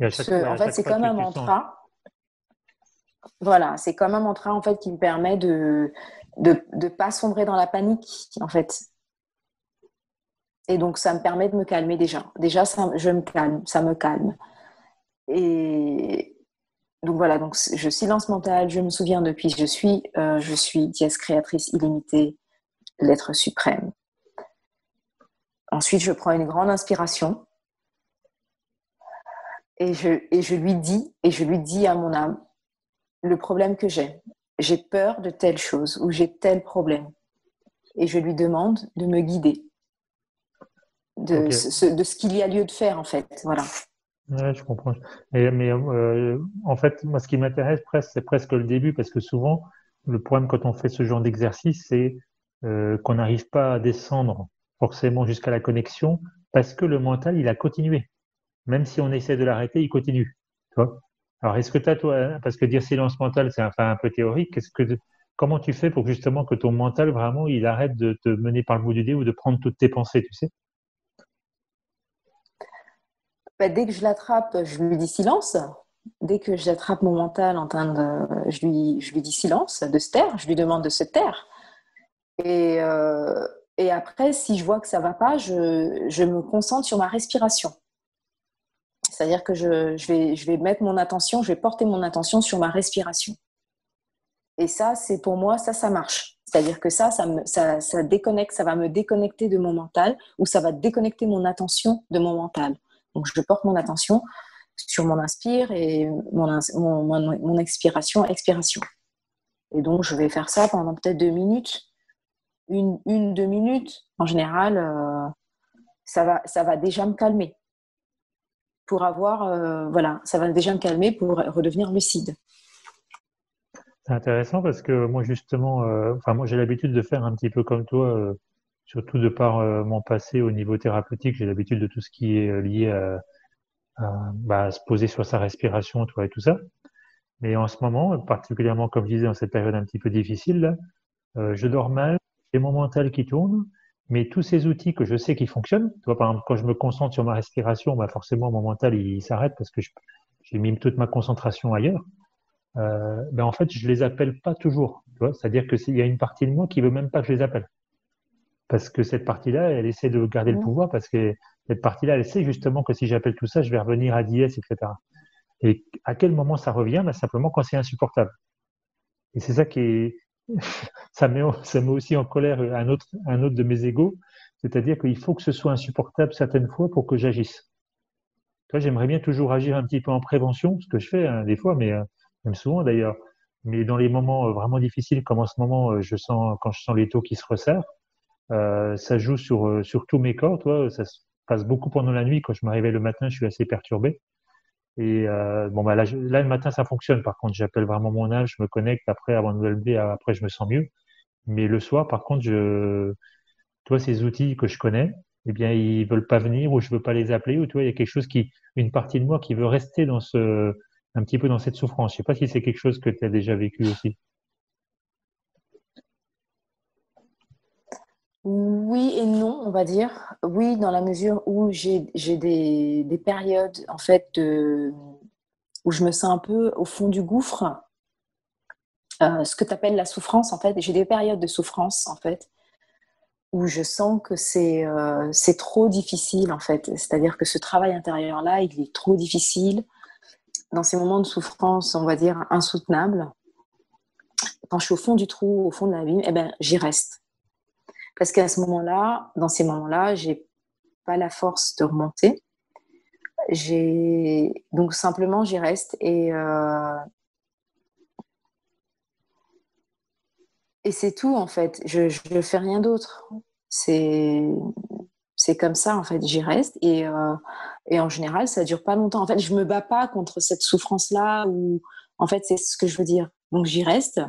[SPEAKER 1] Et
[SPEAKER 2] En
[SPEAKER 1] à
[SPEAKER 2] fait,
[SPEAKER 1] chaque
[SPEAKER 2] c'est
[SPEAKER 1] fois,
[SPEAKER 2] comme un
[SPEAKER 1] tu sens.
[SPEAKER 2] mantra. Voilà, c'est comme un mantra en fait qui me permet de pas sombrer dans la panique en fait. Et donc ça me permet de me calmer déjà. Déjà, je me calme, ça me calme. Et donc voilà, donc je silence mental, je me souviens de qui je suis dièse créatrice illimitée, l'être suprême. Ensuite, je prends une grande inspiration et je lui dis à mon âme le problème que j'ai. J'ai peur de telle chose ou j'ai tel problème. Et je lui demande de me guider
[SPEAKER 1] Ok,
[SPEAKER 2] de ce qu'il y a lieu de faire en fait. Voilà.
[SPEAKER 1] ouais, je comprends. Mais en fait, moi, ce qui m'intéresse presque, c'est presque le début, parce que souvent, le problème quand on fait ce genre d'exercice, c'est qu'on n'arrive pas à descendre forcément jusqu'à la connexion, parce que le mental, il a continué. Même si on essaie de l'arrêter, il continue. Tu vois. Alors, est-ce que tu as, toi, parce que dire silence mental, c'est enfin un peu théorique, comment tu fais pour justement que ton mental, vraiment, il arrête de te mener par le bout du nez ou de prendre toutes tes pensées, tu sais?
[SPEAKER 2] Bah, dès que je l'attrape, je lui dis silence. Dès que j'attrape mon mental en train de, je lui dis silence, de se taire. Je lui demande de se taire. Et, euh, et après, si je vois que ça va pas, je me concentre sur ma respiration. C'est-à-dire que je vais mettre mon attention, je vais porter mon attention sur ma respiration. Et ça, c'est pour moi, ça marche. C'est-à-dire que ça déconnecte, ça va me déconnecter de mon mental ou ça va déconnecter mon attention de mon mental. Donc, je porte mon attention sur mon inspire et mon expiration, expiration. Et donc, je vais faire ça pendant peut-être 2 minutes, 2 minutes. En général, ça va déjà me calmer pour avoir, voilà, ça va déjà me calmer pour redevenir lucide.
[SPEAKER 1] C'est intéressant parce que moi justement, enfin moi j'ai l'habitude de faire un petit peu comme toi, surtout de par mon passé au niveau thérapeutique, j'ai l'habitude de tout ce qui est lié à se poser sur sa respiration, toi et tout ça. Mais en ce moment, particulièrement comme je disais dans cette période un petit peu difficile, là, je dors mal, j'ai mon mental qui tourne, mais tous ces outils que je sais qui fonctionnent, tu vois, par exemple, quand je me concentre sur ma respiration, bah forcément mon mental il s'arrête parce que j'ai mis toute ma concentration ailleurs. Ben en fait, je les appelle pas toujours, tu vois, c'est-à-dire que s'il y a une partie de moi qui veut même pas que je les appelle, parce que cette partie-là, elle essaie de garder le
[SPEAKER 2] Mhm.
[SPEAKER 1] pouvoir, parce que cette partie-là, elle sait justement que si j'appelle tout ça, je vais revenir à dièse, etc. Et à quel moment ça revient? Ben, simplement quand c'est insupportable. Et c'est ça qui est, ça met aussi en colère un autre de mes égos, c'est-à-dire qu'il faut que ce soit insupportable certaines fois pour que j'agisse. Toi, j'aimerais bien toujours agir un petit peu en prévention, ce que je fais hein, des fois, mais même souvent d'ailleurs. Mais dans les moments vraiment difficiles, comme en ce moment, quand je sens les taux qui se resserrent, ça joue sur tous mes corps. Toi, ça se passe beaucoup pendant la nuit. Quand je me réveille le matin, je suis assez perturbé. Et bon, bah là, le matin, ça fonctionne. Par contre, j'appelle vraiment mon âge, je me connecte. Après, avant de me lever, après, je me sens mieux. Mais le soir, par contre, toi, ces outils que je connais, eh bien, ils veulent pas venir ou je veux pas les appeler ou tu vois, il y a quelque chose une partie de moi qui veut rester un petit peu dans cette souffrance. Je sais pas si c'est quelque chose que tu as déjà vécu aussi.
[SPEAKER 2] Oui et non, on va dire. Oui, dans la mesure où j'ai des périodes en fait où je me sens un peu au fond du gouffre, ce que tu appelles la souffrance en fait. J'ai des périodes de souffrance en fait où je sens que c'est trop difficile en fait. C'est-à-dire que ce travail intérieur là, il est trop difficile. Dans ces moments de souffrance, on va dire insoutenable, quand je suis au fond du trou, au fond de l'abîme, eh ben j'y reste. Parce qu'à ce moment-là, dans ces moments-là, j'ai pas la force de remonter. Donc simplement j'y reste et c'est tout en fait. Je fais rien d'autre. C'est c'est comme ça en fait. J'y reste et en général ça dure pas longtemps. En fait, je me bats pas contre cette souffrance là ou en fait c'est ce que je veux dire. Donc j'y reste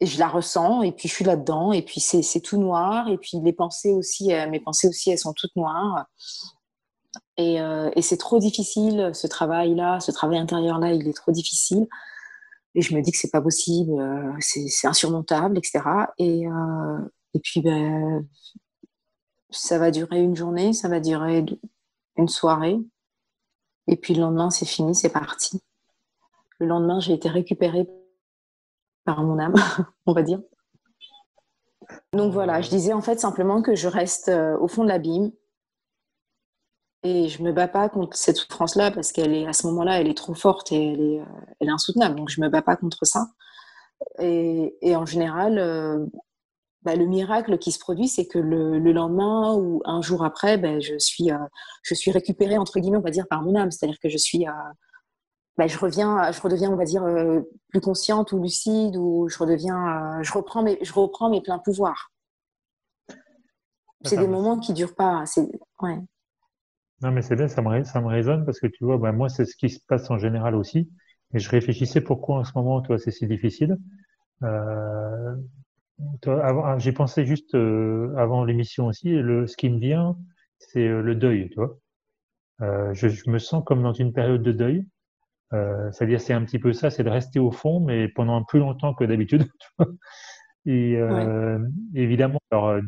[SPEAKER 2] et je la ressens et puis je suis là-dedans et puis c'est tout noir et puis les pensées aussi, mes pensées aussi elles sont toutes noires. Et c'est trop difficile, ce travail intérieur-là, il est trop difficile. Et je me dis que c'est pas possible, c'est insurmontable, etc. Et puis, ben, ça va durer une journée, ça va durer une soirée. Et puis le lendemain, c'est fini, c'est parti. Le lendemain, j'ai été récupérée par mon âme, on va dire. Donc voilà, je disais en fait simplement que je reste au fond de l'abîme et je me bats pas contre cette souffrance-là parce qu'elle est à ce moment-là, elle est trop forte et elle est insoutenable. Donc je me bats pas contre ça. Et en général, bah, le miracle qui se produit, c'est que le lendemain ou un jour après, ben, je suis récupérée entre guillemets, on va dire, par mon âme. C'est-à-dire que bah, je redeviens, on va dire, plus consciente ou lucide, ou je reprends mes pleins pouvoirs. C'est
[SPEAKER 1] Ça
[SPEAKER 2] des
[SPEAKER 1] me-
[SPEAKER 2] moments qui durent pas. Ouais.
[SPEAKER 1] Non, mais c'est bien, ça me résonne parce que tu vois, bah, moi, c'est ce qui se passe en général aussi. Et je réfléchissais pourquoi en ce moment, toi, c'est si difficile. Euh, j'ai pensé juste avant l'émission aussi, ce qui me vient, c'est le deuil, tu vois. Je me sens comme dans une période de deuil. C'est-à-dire, c'est un petit peu ça, c'est de rester au fond, mais pendant plus longtemps que d'habitude. Et
[SPEAKER 2] Ouais.
[SPEAKER 1] évidemment, alors,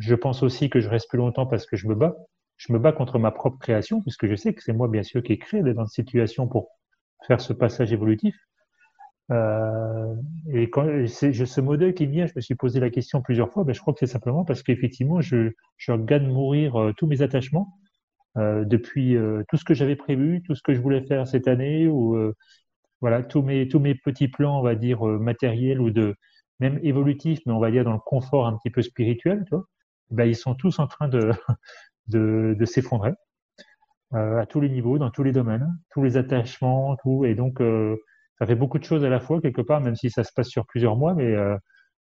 [SPEAKER 1] je pense aussi que je reste plus longtemps parce que je me bats. Je me bats contre ma propre création, puisque je sais que c'est moi, bien sûr, qui ai créé dans cette situation pour faire ce passage évolutif. Euh, et ce modèle qui vient, je me suis posé la question plusieurs fois, ben, je crois que c'est simplement parce qu'effectivement, je regarde mourir tous mes attachements depuis tout ce que j'avais prévu, tout ce que je voulais faire cette année, ou voilà, tous mes petits plans, on va dire, matériels ou même évolutifs, mais on va dire dans le confort un petit peu spirituel, tu vois, ben, ils sont tous en train de s'effondrer à tous les niveaux, dans tous les domaines, tous les attachements, tout. Et donc, ça fait beaucoup de choses à la fois, quelque part, même si ça se passe sur plusieurs mois, mais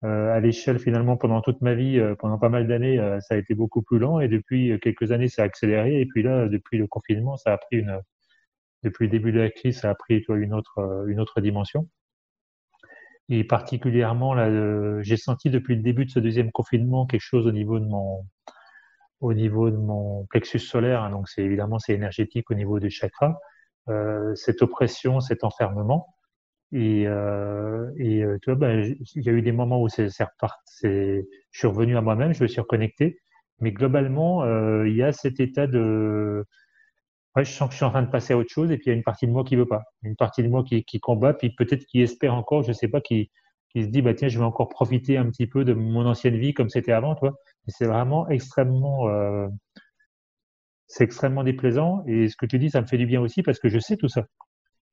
[SPEAKER 1] à l'échelle, finalement, pendant toute ma vie, pendant pas mal d'années, ça a été beaucoup plus lent. Et depuis quelques années, ça a accéléré. Et puis là, depuis le confinement, depuis le début de la crise, ça a pris, tu vois, une autre dimension. Et particulièrement, là, j'ai senti depuis le début de ce deuxième confinement quelque chose au niveau de mon plexus solaire, hein, donc c'est énergétique au niveau du chakra, cette oppression, cet enfermement. Tu vois, il y a eu des moments où je suis revenu à moi-même, je me suis reconnecté, mais globalement, il y a cet état de, ouais, je sens que je suis en train de passer à autre chose, et puis il y a une partie de moi qui veut pas, une partie de moi qui combat, puis peut-être qui espère encore, je sais pas, qui se dit, bah tiens, je vais encore profiter un petit peu de mon ancienne vie comme c'était avant, toi. Et c'est vraiment c'est extrêmement déplaisant, et ce que tu dis, ça me fait du bien aussi parce que je sais tout ça.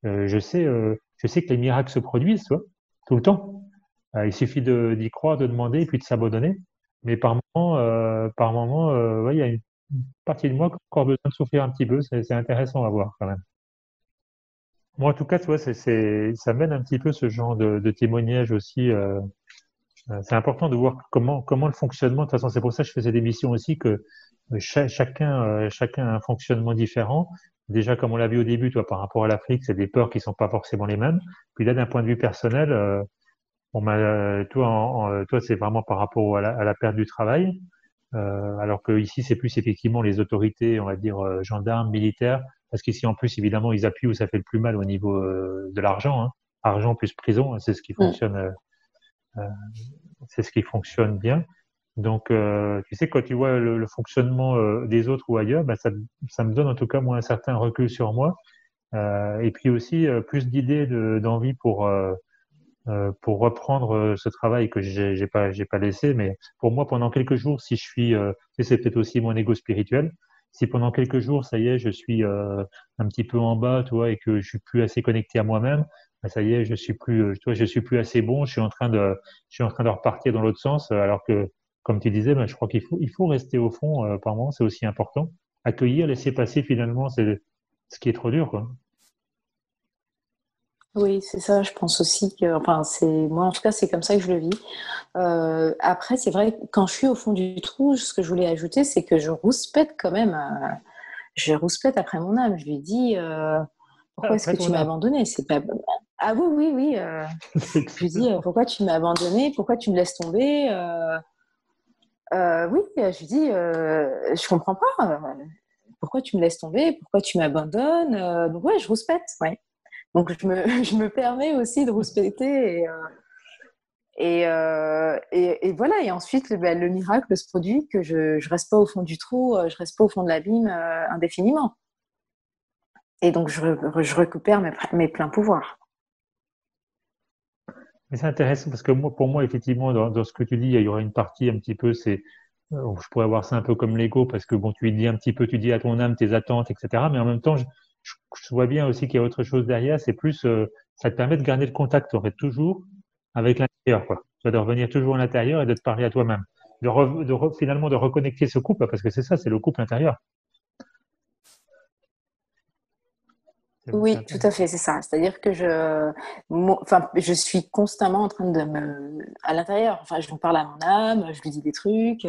[SPEAKER 1] Je sais que les miracles se produisent, tu vois, tout le temps. Il suffit d'y croire, de demander et puis de s'abandonner. Mais par moment, ouais, il y a une partie de moi qui a encore besoin de souffrir un petit peu. C'est intéressant à voir quand même. Moi, en tout cas, tu vois, ça mène un petit peu ce genre de témoignage aussi. C'est important de voir comment le fonctionnement. De toute façon, c'est pour ça que je faisais des missions aussi que chacun a un fonctionnement différent. Déjà, comme on l'a vu au début, toi, par rapport à l'Afrique, c'est des peurs qui sont pas forcément les mêmes. Puis là, d'un point de vue personnel, toi, c'est vraiment par rapport à la perte du travail, alors que ici, c'est plus effectivement les autorités, on va dire gendarmes, militaires, parce qu'ici, en plus, évidemment, ils appuient où ça fait le plus mal au niveau de l'argent, hein. Argent plus prison, c'est ce qui
[SPEAKER 2] Mm.
[SPEAKER 1] fonctionne. C'est ce qui fonctionne bien. Donc, tu sais, quand tu vois le fonctionnement des autres ou ailleurs, ça me donne en tout cas moi un certain recul sur moi, et puis aussi plus d'idées, d'envie pour reprendre ce travail que j'ai pas laissé. Mais pour moi, pendant quelques jours, si je suis, tu sais, c'est peut-être aussi mon ego spirituel. Si pendant quelques jours, ça y est, je suis un petit peu en bas, tu vois, et que je suis plus assez connecté à moi-même, ben, ça y est, tu vois, je suis plus assez bon. Je suis en train de repartir dans l'autre sens. Alors que, comme tu disais, ben, je crois il faut rester au fond. Par moment, c'est aussi important. Accueillir, laisser passer. Finalement, c'est ce qui est trop dur, quoi.
[SPEAKER 2] Oui, c'est ça, je pense aussi que, enfin, moi en tout cas, c'est comme ça que je le vis. Après, c'est vrai, quand je suis au fond du trou, ce que je voulais ajouter, c'est que je rouspète quand même. Je rouspète après mon âme. Je lui dis, pourquoi est-ce
[SPEAKER 1] Après
[SPEAKER 2] que tu
[SPEAKER 1] ton
[SPEAKER 2] m'as
[SPEAKER 1] âme,
[SPEAKER 2] abandonné? C'est pas. Ah oui, oui, oui.
[SPEAKER 1] c'est
[SPEAKER 2] Je lui dis,
[SPEAKER 1] excellent.
[SPEAKER 2] pourquoi tu m'as abandonné? Pourquoi tu me laisses tomber? Oui, je lui dis, je comprends pas. Pourquoi tu me laisses tomber? Pourquoi tu m'abandonnes? Donc ouais, je rouspète. Ouais. Donc je me permets aussi de rouspéter et voilà. Et ensuite, le miracle se produit que je reste pas au fond du trou, je reste pas au fond de l'abîme indéfiniment. Et donc je récupère mes pleins pouvoirs.
[SPEAKER 1] Mais c'est intéressant parce que moi, pour moi, effectivement, dans ce que tu dis, il y aura une partie un petit peu, je pourrais voir ça un peu comme l'ego parce que bon, tu lui dis un petit peu, tu dis à ton âme tes attentes, etc. Mais en même temps, je vois bien aussi qu'il y a autre chose derrière. C'est plus, ça te permet de garder le contact, en fait, toujours avec l'intérieur, quoi. Tu vois, de revenir toujours à l'intérieur et de te parler à toi-même. Finalement, de reconnecter ce couple, parce que c'est ça, c'est le couple intérieur. C'est
[SPEAKER 2] Oui, tout à
[SPEAKER 1] intéressant.
[SPEAKER 2] fait, c'est ça. C'est-à-dire que enfin, je suis constamment en train à l'intérieur. Enfin, je me parle à mon âme, je lui dis des trucs,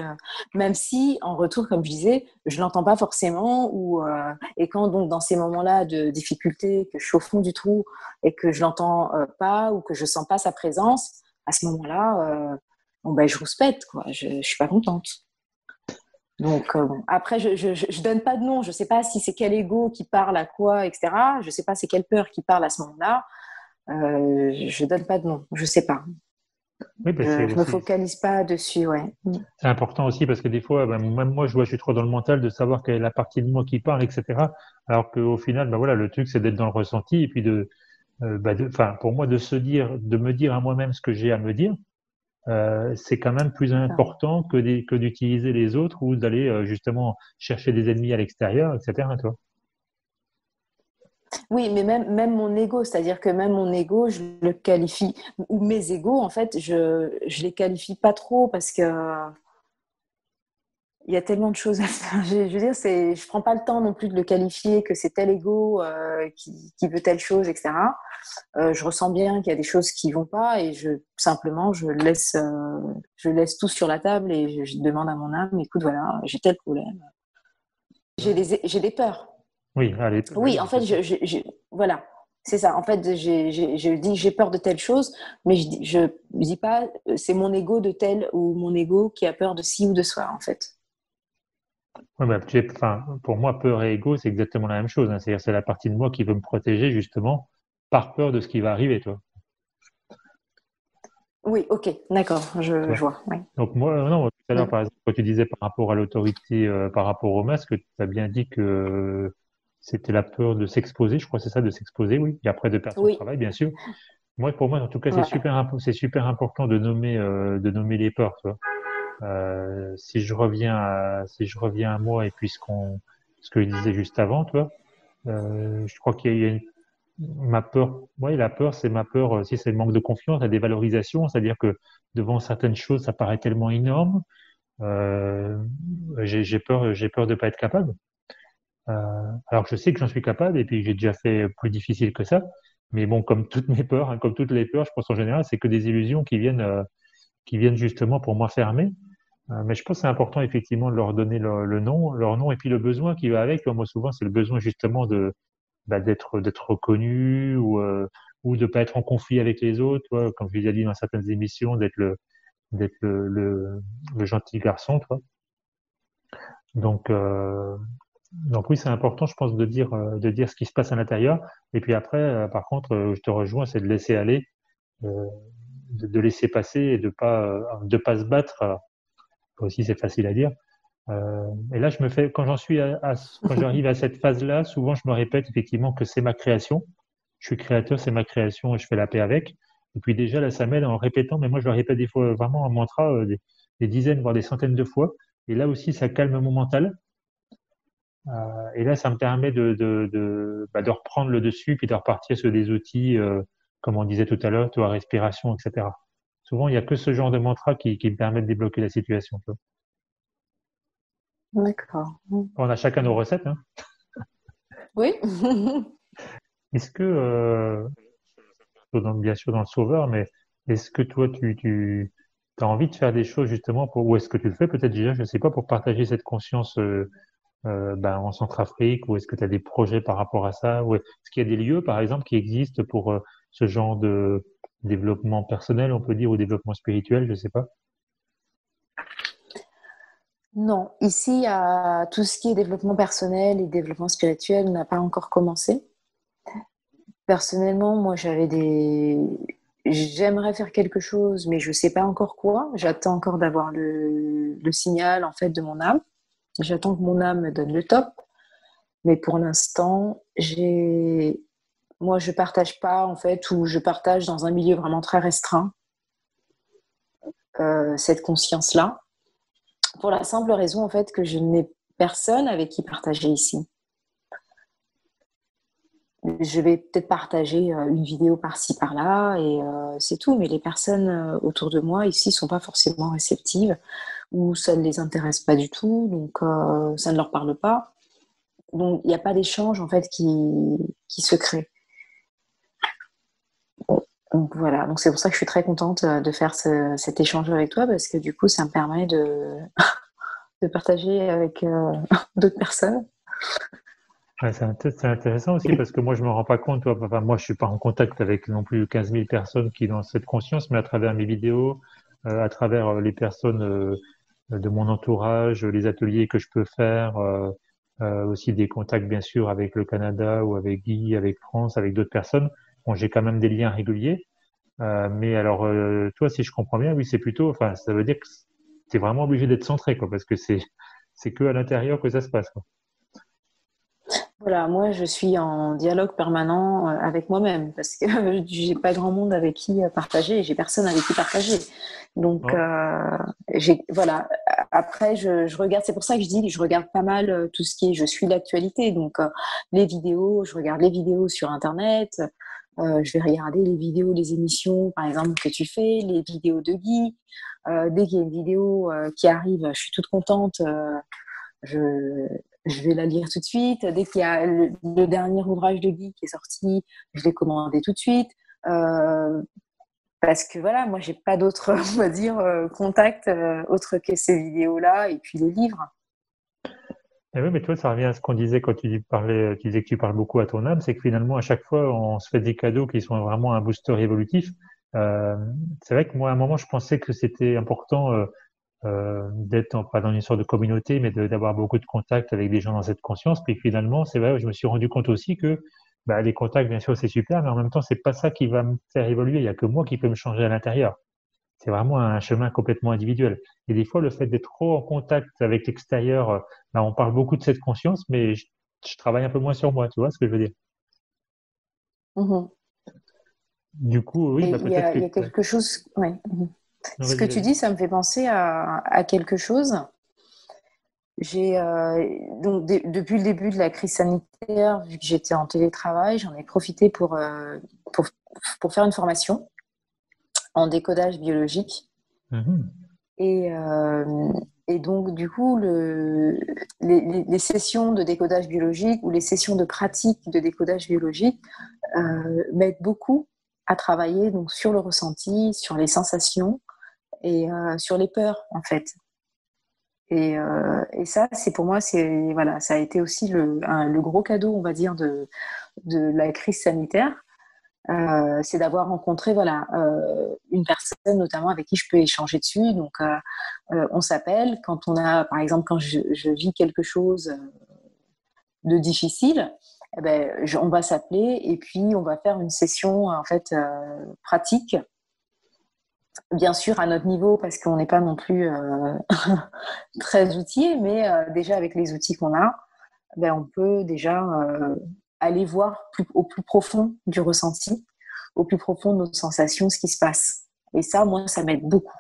[SPEAKER 2] même si en retour, comme je disais, je l'entends pas forcément. Et quand donc dans ces moments-là de difficulté, que je suis au fond du trou et que je l'entends pas ou que je sens pas sa présence, à ce moment-là, bon, ben, je rouspète, quoi. Je suis pas contente. Donc, bon. Après, je donne pas de nom. Je sais pas si c'est quel ego qui parle à quoi, etc. Je sais pas c'est quelle peur qui parle à ce moment-là. Je donne pas de nom. Je sais pas.
[SPEAKER 1] Oui, ben c'est
[SPEAKER 2] Je me
[SPEAKER 1] aussi,
[SPEAKER 2] focalise pas dessus, ouais.
[SPEAKER 1] c'est important aussi parce que des fois, ben, même moi, je suis trop dans le mental de savoir quelle est la partie de moi qui parle, etc. Alors qu'au final, ben voilà, le truc, c'est d'être dans le ressenti et puis enfin, pour moi, de me dire à moi-même ce que j'ai à me dire, c'est quand même plus important que d'utiliser les autres ou d'aller justement chercher des ennemis à l'extérieur, etc. Toi.
[SPEAKER 2] Oui, mais même mon ego, c'est-à-dire que même mon ego, je le qualifie, ou mes égos, en fait, je les qualifie pas trop parce que il y a tellement de choses à faire. Je veux dire, je prends pas le temps non plus de le qualifier que c'est tel ego qui veut telle chose, etc. Je ressens bien qu'il y a des choses qui vont pas et simplement je laisse tout sur la table et je demande à mon âme, écoute, voilà, j'ai tel problème. J'ai des peurs.
[SPEAKER 1] Oui, allez, bah
[SPEAKER 2] Oui,
[SPEAKER 1] oui,
[SPEAKER 2] en
[SPEAKER 1] mais
[SPEAKER 2] fait,
[SPEAKER 1] c'est ça.
[SPEAKER 2] voilà. C'est ça. En fait, je dis j'ai peur de telle chose, mais je dis pas c'est mon ego de tel ou mon ego qui a peur de ci ou de soi, en fait.
[SPEAKER 1] Ouais, bah, enfin, pour moi, peur et ego, c'est exactement la même chose, hein. C'est-à-dire, c'est la partie de moi qui veut me protéger justement par peur de ce qui va arriver, toi.
[SPEAKER 2] Oui, ok, d'accord,
[SPEAKER 1] Tu
[SPEAKER 2] je
[SPEAKER 1] vois.
[SPEAKER 2] vois. Ouais.
[SPEAKER 1] Donc moi, non, tout à l'heure,
[SPEAKER 2] Mm.
[SPEAKER 1] par exemple, quand tu disais par rapport à l'autorité, par rapport au masque, tu as bien dit que c'était la peur de s'exposer, je crois que c'est ça, de s'exposer, oui, et après de perdre son
[SPEAKER 2] Oui,
[SPEAKER 1] travail, bien sûr. Moi, pour moi, en tout cas,
[SPEAKER 2] ouais.
[SPEAKER 1] c'est super important de nommer les peurs, tu vois. Si je reviens à moi et puis ce que je disais juste avant, tu vois, je crois qu'il y a ma peur, ouais, la peur, c'est ma peur, si c'est le manque de confiance, la dévalorisation, c'est-à-dire que devant certaines choses, ça paraît tellement énorme, euh, j'ai peur de pas être capable. Alors que je sais que j'en suis capable et puis j'ai déjà fait plus difficile que ça. Mais bon, comme toutes mes peurs, hein, comme toutes les peurs, je pense en général, c'est que des illusions qui viennent justement pour m'enfermer. Mais je pense que c'est important effectivement de leur donner leur nom et puis le besoin qui va avec. Moi, souvent, c'est le besoin justement d'être reconnu ou de pas être en conflit avec les autres. Tu vois, comme je l'ai dit dans certaines émissions, d'être le gentil garçon. Tu vois. Donc, euh, donc oui, c'est important, je pense, de dire ce qui se passe à l'intérieur. Et puis après, par contre, je te rejoins, c'est de laisser aller, euh, de laisser passer et de pas se battre. Alors, ça aussi, c'est facile à dire. Et là, je me fais, quand j'arrive à cette phase-là, souvent, je me répète effectivement que c'est ma création. Je suis créateur, c'est ma création et je fais la paix avec. Et puis déjà, là, ça m'aide en répétant, mais moi, je le répète des fois vraiment un mantra, des dizaines, voire des centaines de fois. Et là aussi, ça calme mon mental. Et là, ça me permet de reprendre le dessus, puis de repartir sur des outils, comme on disait tout à l'heure, toi, respiration, etc. Souvent, il n'y a que ce genre de mantra qui me permet de débloquer la situation. Tu vois.
[SPEAKER 2] D'accord.
[SPEAKER 1] On a chacun nos recettes, hein.
[SPEAKER 2] Oui.
[SPEAKER 1] Est-ce que, bien sûr dans le sauveur, mais est-ce que toi, tu as envie de faire des choses justement ou est-ce que tu le fais peut-être déjà, je ne sais pas, pour partager cette conscience en Centrafrique, ou est-ce que tu as des projets par rapport à ça, ou est-ce qu'il y a des lieux, par exemple, qui existent pour ce genre de développement personnel, on peut dire, ou développement spirituel, je ne sais pas.
[SPEAKER 2] Non, ici, tout ce qui est développement personnel et développement spirituel n'a pas encore commencé. Personnellement, moi, j'aimerais faire quelque chose, mais je ne sais pas encore quoi. J'attends encore d'avoir le signal, en fait, de mon âme. J'attends que mon âme me donne le top. Mais pour l'instant, moi, je partage pas, en fait, ou je partage dans un milieu vraiment très restreint cette conscience-là. Pour la simple raison, en fait, que je n'ai personne avec qui partager ici. Je vais peut-être partager une vidéo par-ci, par-là, et c'est tout. Mais les personnes autour de moi ici sont pas forcément réceptives, ou ça ne les intéresse pas du tout, donc ça ne leur parle pas. Donc, il n'y a pas d'échange, en fait, qui se crée. Donc voilà, donc c'est pour ça que je suis très contente de faire cet échange avec toi, parce que du coup, ça me permet de partager avec d'autres personnes.
[SPEAKER 1] Ouais, c'est intéressant aussi parce que moi, je me rends pas compte, toi, enfin, moi, je suis pas en contact avec non plus 15 000 personnes qui ont cette conscience, mais à travers mes vidéos, à travers les personnes de mon entourage, les ateliers que je peux faire, aussi des contacts, bien sûr, avec le Canada ou avec Guy, avec France, avec d'autres personnes. Bon, j'ai quand même des liens réguliers. Mais alors, toi, si je comprends bien, oui, c'est plutôt, enfin, ça veut dire que tu es vraiment obligé d'être centré, quoi, parce que c'est que à l'intérieur que ça se passe, quoi.
[SPEAKER 2] Voilà, moi je suis en dialogue permanent avec moi-même parce que j'ai pas grand monde avec qui partager, j'ai personne avec qui partager. Donc
[SPEAKER 1] Non?
[SPEAKER 2] voilà. Après je regarde, c'est pour ça que je dis que je regarde pas mal tout ce qui est, je suis l'actualité. Donc les vidéos, je regarde les vidéos sur internet, je vais regarder les vidéos, les émissions par exemple que tu fais, les vidéos de Guy. Dès qu'il y a une vidéo qui arrive, je suis toute contente. Je, je vais la lire tout de suite. Dès qu'il y a le dernier ouvrage de Guy qui est sorti, je l'ai commandé tout de suite. Euh, Parce que voilà, moi, j'ai pas d'autres, on va dire, contacts autres que ces vidéos-là et puis les livres.
[SPEAKER 1] Et oui, mais toi, ça revient à ce qu'on disait quand tu parlais, tu disais que tu parles beaucoup à ton âme, c'est que finalement, à chaque fois, on se fait des cadeaux qui sont vraiment un booster évolutif. Euh, c'est vrai que moi, à un moment, je pensais que c'était important d'être pas dans une sorte de communauté, mais d'avoir beaucoup de contacts avec des gens dans cette conscience. Puis finalement, c'est vrai, je me suis rendu compte aussi que bah, les contacts, bien sûr, c'est super, mais en même temps, c'est pas ça qui va me faire évoluer. Il y a que moi qui peux me changer à l'intérieur. C'est vraiment un chemin complètement individuel. Et des fois, le fait d'être trop en contact avec l'extérieur, bah, on parle beaucoup de cette conscience, mais je travaille un peu moins sur moi, tu vois ce que je veux dire?
[SPEAKER 2] Mhm.
[SPEAKER 1] Du coup, oui,
[SPEAKER 2] Et
[SPEAKER 1] bah peut-être que...
[SPEAKER 2] il y a
[SPEAKER 1] Ouais.
[SPEAKER 2] quelque chose. Ouais. Mhm.
[SPEAKER 1] Non,
[SPEAKER 2] Ce que
[SPEAKER 1] vas-y,
[SPEAKER 2] tu
[SPEAKER 1] vas-y.
[SPEAKER 2] dis, ça me fait penser à quelque chose. J'ai donc depuis le début de la crise sanitaire, vu que j'étais en télétravail, j'en ai profité pour, pour faire une formation en décodage biologique.
[SPEAKER 1] Mhm.
[SPEAKER 2] Et, euh, et donc, du coup, les sessions de décodage biologique ou les sessions de pratique de décodage biologique m'aident beaucoup à travailler donc, sur le ressenti, sur les sensations et sur les peurs, en fait. Et ça, c'est pour moi, c'est voilà, ça a été aussi le gros cadeau, on va dire, de la crise sanitaire. C'est d'avoir rencontré voilà une personne notamment avec qui je peux échanger dessus. Donc, on s'appelle quand on a, par exemple, quand je vis quelque chose de difficile. Eh ben, on va s'appeler et puis on va faire une session en fait pratique, bien sûr à notre niveau parce qu'on n'est pas non plus très outillé, mais déjà avec les outils qu'on a, ben, on peut déjà aller voir au plus profond du ressenti, au plus profond de nos sensations, ce qui se passe. Et ça, moi, ça m'aide beaucoup.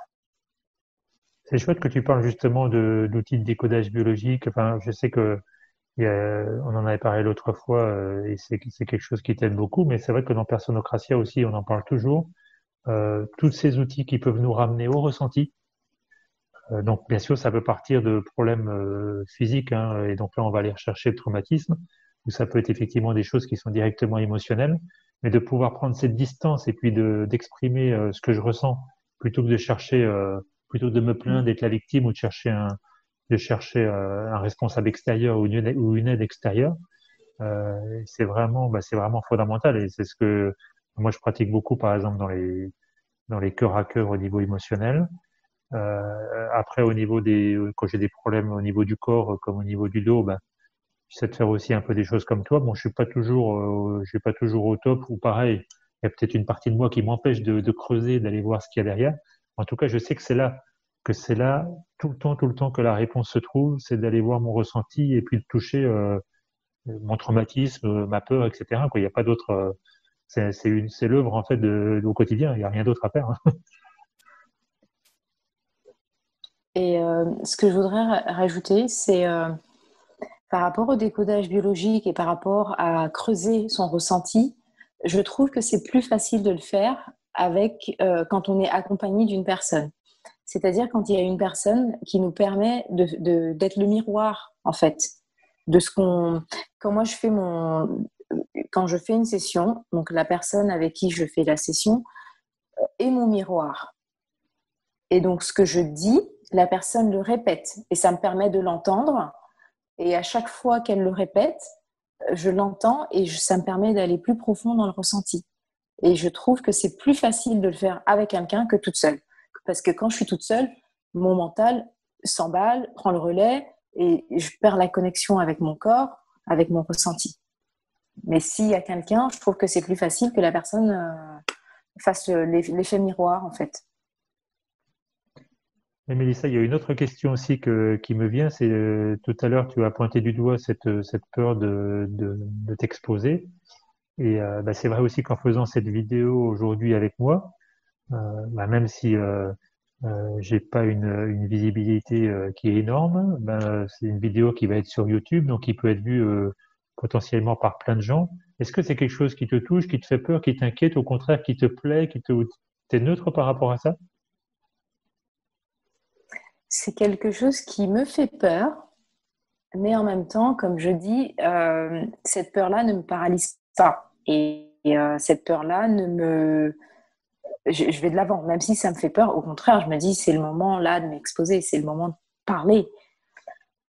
[SPEAKER 1] C'est chouette que tu parles justement d'outils de décodage biologique. Enfin, je sais que on en avait parlé l'autre fois et c'est quelque chose qui t'aide beaucoup, mais c'est vrai que dans Personocratia aussi, on en parle toujours. Tous ces outils qui peuvent nous ramener au ressenti. Donc, bien sûr, ça peut partir de problèmes physiques, hein, et donc là, on va aller rechercher le traumatisme, ou ça peut être effectivement des choses qui sont directement émotionnelles, mais de pouvoir prendre cette distance et puis d'exprimer ce que je ressens, plutôt que de chercher, plutôt que de me plaindre d'être la victime ou de chercher un responsable extérieur ou une aide extérieure. C'est vraiment fondamental et c'est ce que moi je pratique beaucoup, par exemple, dans les cœurs à cœur au niveau émotionnel. Après, quand j'ai des problèmes au niveau du corps, comme au niveau du dos, ben, j'essaie de faire aussi un peu des choses comme toi. Bon, je suis pas toujours au top ou pareil. Il y a peut-être une partie de moi qui m'empêche de creuser, d'aller voir ce qu'il y a derrière. En tout cas, je sais que c'est là tout le temps que la réponse se trouve, c'est d'aller voir mon ressenti et puis de toucher mon traumatisme, ma peur, etc. Quoi. Il n'y a pas d'autre. C'est l'œuvre en fait au quotidien. Il n'y a rien d'autre à faire. Hein.
[SPEAKER 2] Et ce que je voudrais rajouter, c'est par rapport au décodage biologique et par rapport à creuser son ressenti, je trouve que c'est plus facile de le faire avec quand on est accompagné d'une personne. C'est-à-dire quand il y a une personne qui nous permet d'être le miroir, en fait, de ce qu'on. Quand moi je fais quand je fais une session, donc la personne avec qui je fais la session est mon miroir. Et donc ce que je dis, la personne le répète et ça me permet de l'entendre. Et à chaque fois qu'elle le répète, je l'entends et ça me permet d'aller plus profond dans le ressenti. Et je trouve que c'est plus facile de le faire avec quelqu'un que toute seule. Parce que quand je suis toute seule, mon mental s'emballe, prend le relais et je perds la connexion avec mon corps, avec mon ressenti. Mais s'il y a quelqu'un, je trouve que c'est plus facile que la personne fasse l'effet miroir, en fait.
[SPEAKER 1] Mais Mélissa, il y a une autre question aussi qui me vient, c'est tout à l'heure tu as pointé du doigt cette peur de t'exposer. Et bah, c'est vrai aussi qu'en faisant cette vidéo aujourd'hui avec moi, bah, même si j'ai pas une visibilité qui est énorme, ben, c'est une vidéo qui va être sur YouTube, donc qui peut être vue potentiellement par plein de gens. Est-ce que c'est quelque chose qui te touche, qui te fait peur, qui t'inquiète, au contraire, qui te plaît, t'es neutre par rapport à ça?
[SPEAKER 2] C'est quelque chose qui me fait peur, mais en même temps, comme je dis, cette peur-là ne me paralyse pas. Et cette peur-là ne me... Je vais de l'avant, même si ça me fait peur. Au contraire, je me dis, c'est le moment là de m'exposer, c'est le moment de parler.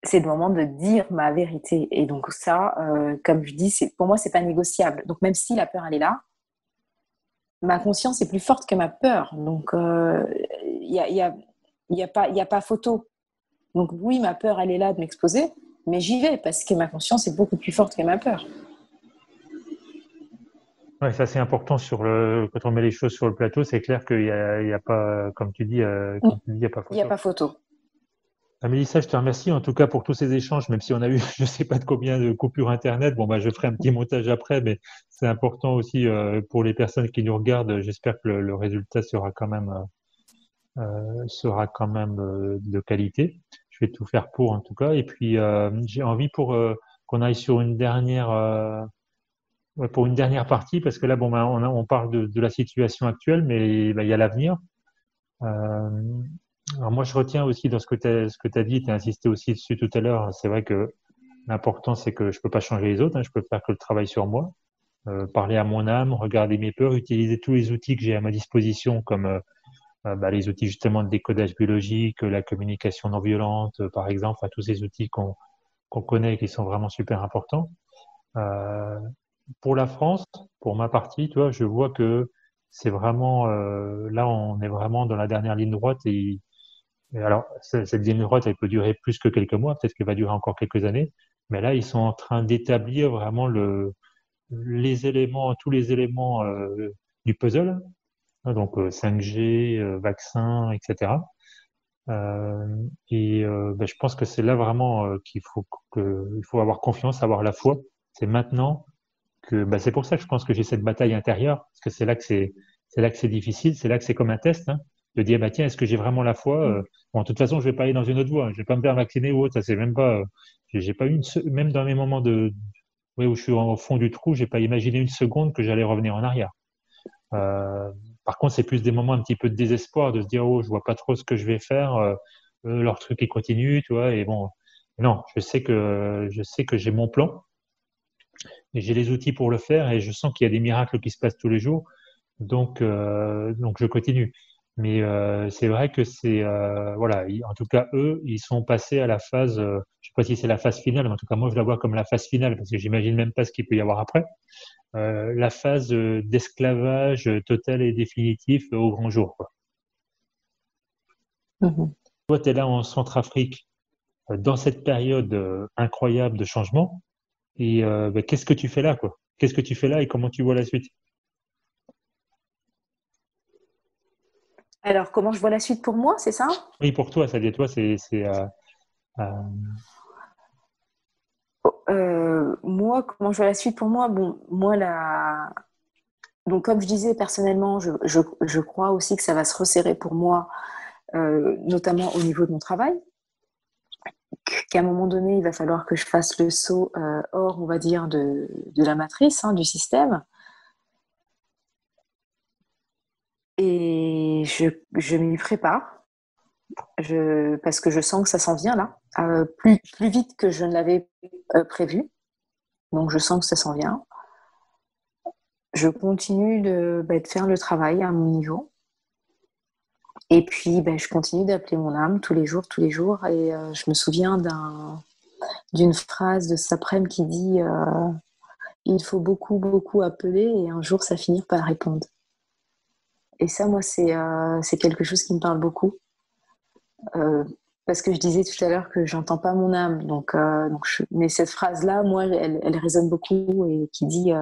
[SPEAKER 2] c'est le moment de dire ma vérité. Et donc ça, comme je dis, pour moi, c'est pas négociable. Donc même si la peur, elle est là, ma conscience est plus forte que ma peur. Donc il y a, y a, y a pas photo. Donc oui, ma peur, elle est là de m'exposer, mais j'y vais parce que ma conscience est beaucoup plus forte que ma peur.
[SPEAKER 1] Ouais, ça c'est important quand on met les choses sur le plateau, c'est clair qu'il y a pas, il y a pas
[SPEAKER 2] Il n'y a
[SPEAKER 1] photo.
[SPEAKER 2] pas photo.
[SPEAKER 1] Ah, Mélissa, je te remercie en tout cas pour tous ces échanges, même si on a eu je sais pas de combien de coupures Internet. Bon, bah, je ferai un petit montage après, mais c'est important aussi pour les personnes qui nous regardent. J'espère que le résultat sera quand même de qualité. Je vais tout faire pour en tout cas. Et puis j'ai envie pour qu'on aille sur une dernière pour une dernière partie, parce que là, bon, bah, on parle de la situation actuelle, mais bah, il y a l'avenir. Euh, alors moi, je retiens aussi dans ce que tu as dit, tu as insisté aussi dessus tout à l'heure. C'est vrai que l'important, c'est que je peux pas changer les autres, hein, je peux faire que le travail sur moi, parler à mon âme, regarder mes peurs, utiliser tous les outils que j'ai à ma disposition, comme bah, les outils justement de décodage biologique, la communication non violente, par exemple, enfin, tous ces outils qu'on connaît et qui sont vraiment super importants. Euh, pour la France, pour ma partie, tu vois, je vois que c'est vraiment là, on est vraiment dans la dernière ligne droite et alors cette ligne droite, elle peut durer plus que quelques mois, peut-être qu'elle va durer encore quelques années, mais là, ils sont en train d'établir vraiment les éléments, tous les éléments du puzzle, hein, donc 5G, vaccin, etc. Ben, je pense que c'est là vraiment il faut avoir confiance, avoir la foi. C'est maintenant que bah, c'est pour ça que je pense que j'ai cette bataille intérieure, parce que c'est là que c'est difficile, c'est là que c'est comme un test, hein, de dire bah tiens, est-ce que j'ai vraiment la foi? Bon, de toute façon, je vais pas aller dans une autre voie, hein, je vais pas me faire vacciner ou autre, ça c'est même pas, j'ai pas eu même dans mes moments ouais, où je suis au fond du trou, j'ai pas imaginé une seconde que j'allais revenir en arrière. Euh, Par contre, c'est plus des moments un petit peu de désespoir, de se dire oh, je vois pas trop ce que je vais faire, leur truc il continue, tu vois, et bon, non, je sais que j'ai mon plan et j'ai les outils pour le faire et je sens qu'il y a des miracles qui se passent tous les jours. Donc je continue. Mais c'est vrai que voilà, en tout cas eux, ils sont passés à la phase, je sais pas si c'est la phase finale, mais en tout cas moi je la vois comme la phase finale parce que j'imagine même pas ce qu'il peut y avoir après. La phase d'esclavage total et définitif au grand jour, quoi.
[SPEAKER 2] Mhm.
[SPEAKER 1] Toi, tu es là en Centrafrique dans cette période incroyable de changement et ben, qu'est-ce que tu fais là, quoi? Qu'est-ce que tu fais là et comment tu vois la suite?
[SPEAKER 2] Alors, comment je vois la suite pour moi, c'est ça?
[SPEAKER 1] Oui, pour toi, ça dit toi, euh,
[SPEAKER 2] Moi, comment je vois la suite pour moi? Bon, moi, donc, comme je disais, personnellement, je crois aussi que ça va se resserrer pour moi, notamment au niveau de mon travail, qu'à un moment donné, il va falloir que je fasse le saut hors, on va dire, de la matrice, hein, du système. Et je m'y prépare, parce que je sens que ça s'en vient là, plus vite que je ne l'avais prévu. Donc, je sens que ça s'en vient. Je continue de faire le travail à mon niveau. Et puis, je continue d'appeler mon âme tous les jours, tous les jours. Et je me souviens d'une phrase de Saprem qui dit il faut beaucoup, beaucoup appeler et un jour, ça finit par répondre. Et ça, moi, c'est quelque chose qui me parle beaucoup. Euh, Parce que je disais tout à l'heure que j'entends pas mon âme. Mais cette phrase-là, moi, elle résonne beaucoup et qui dit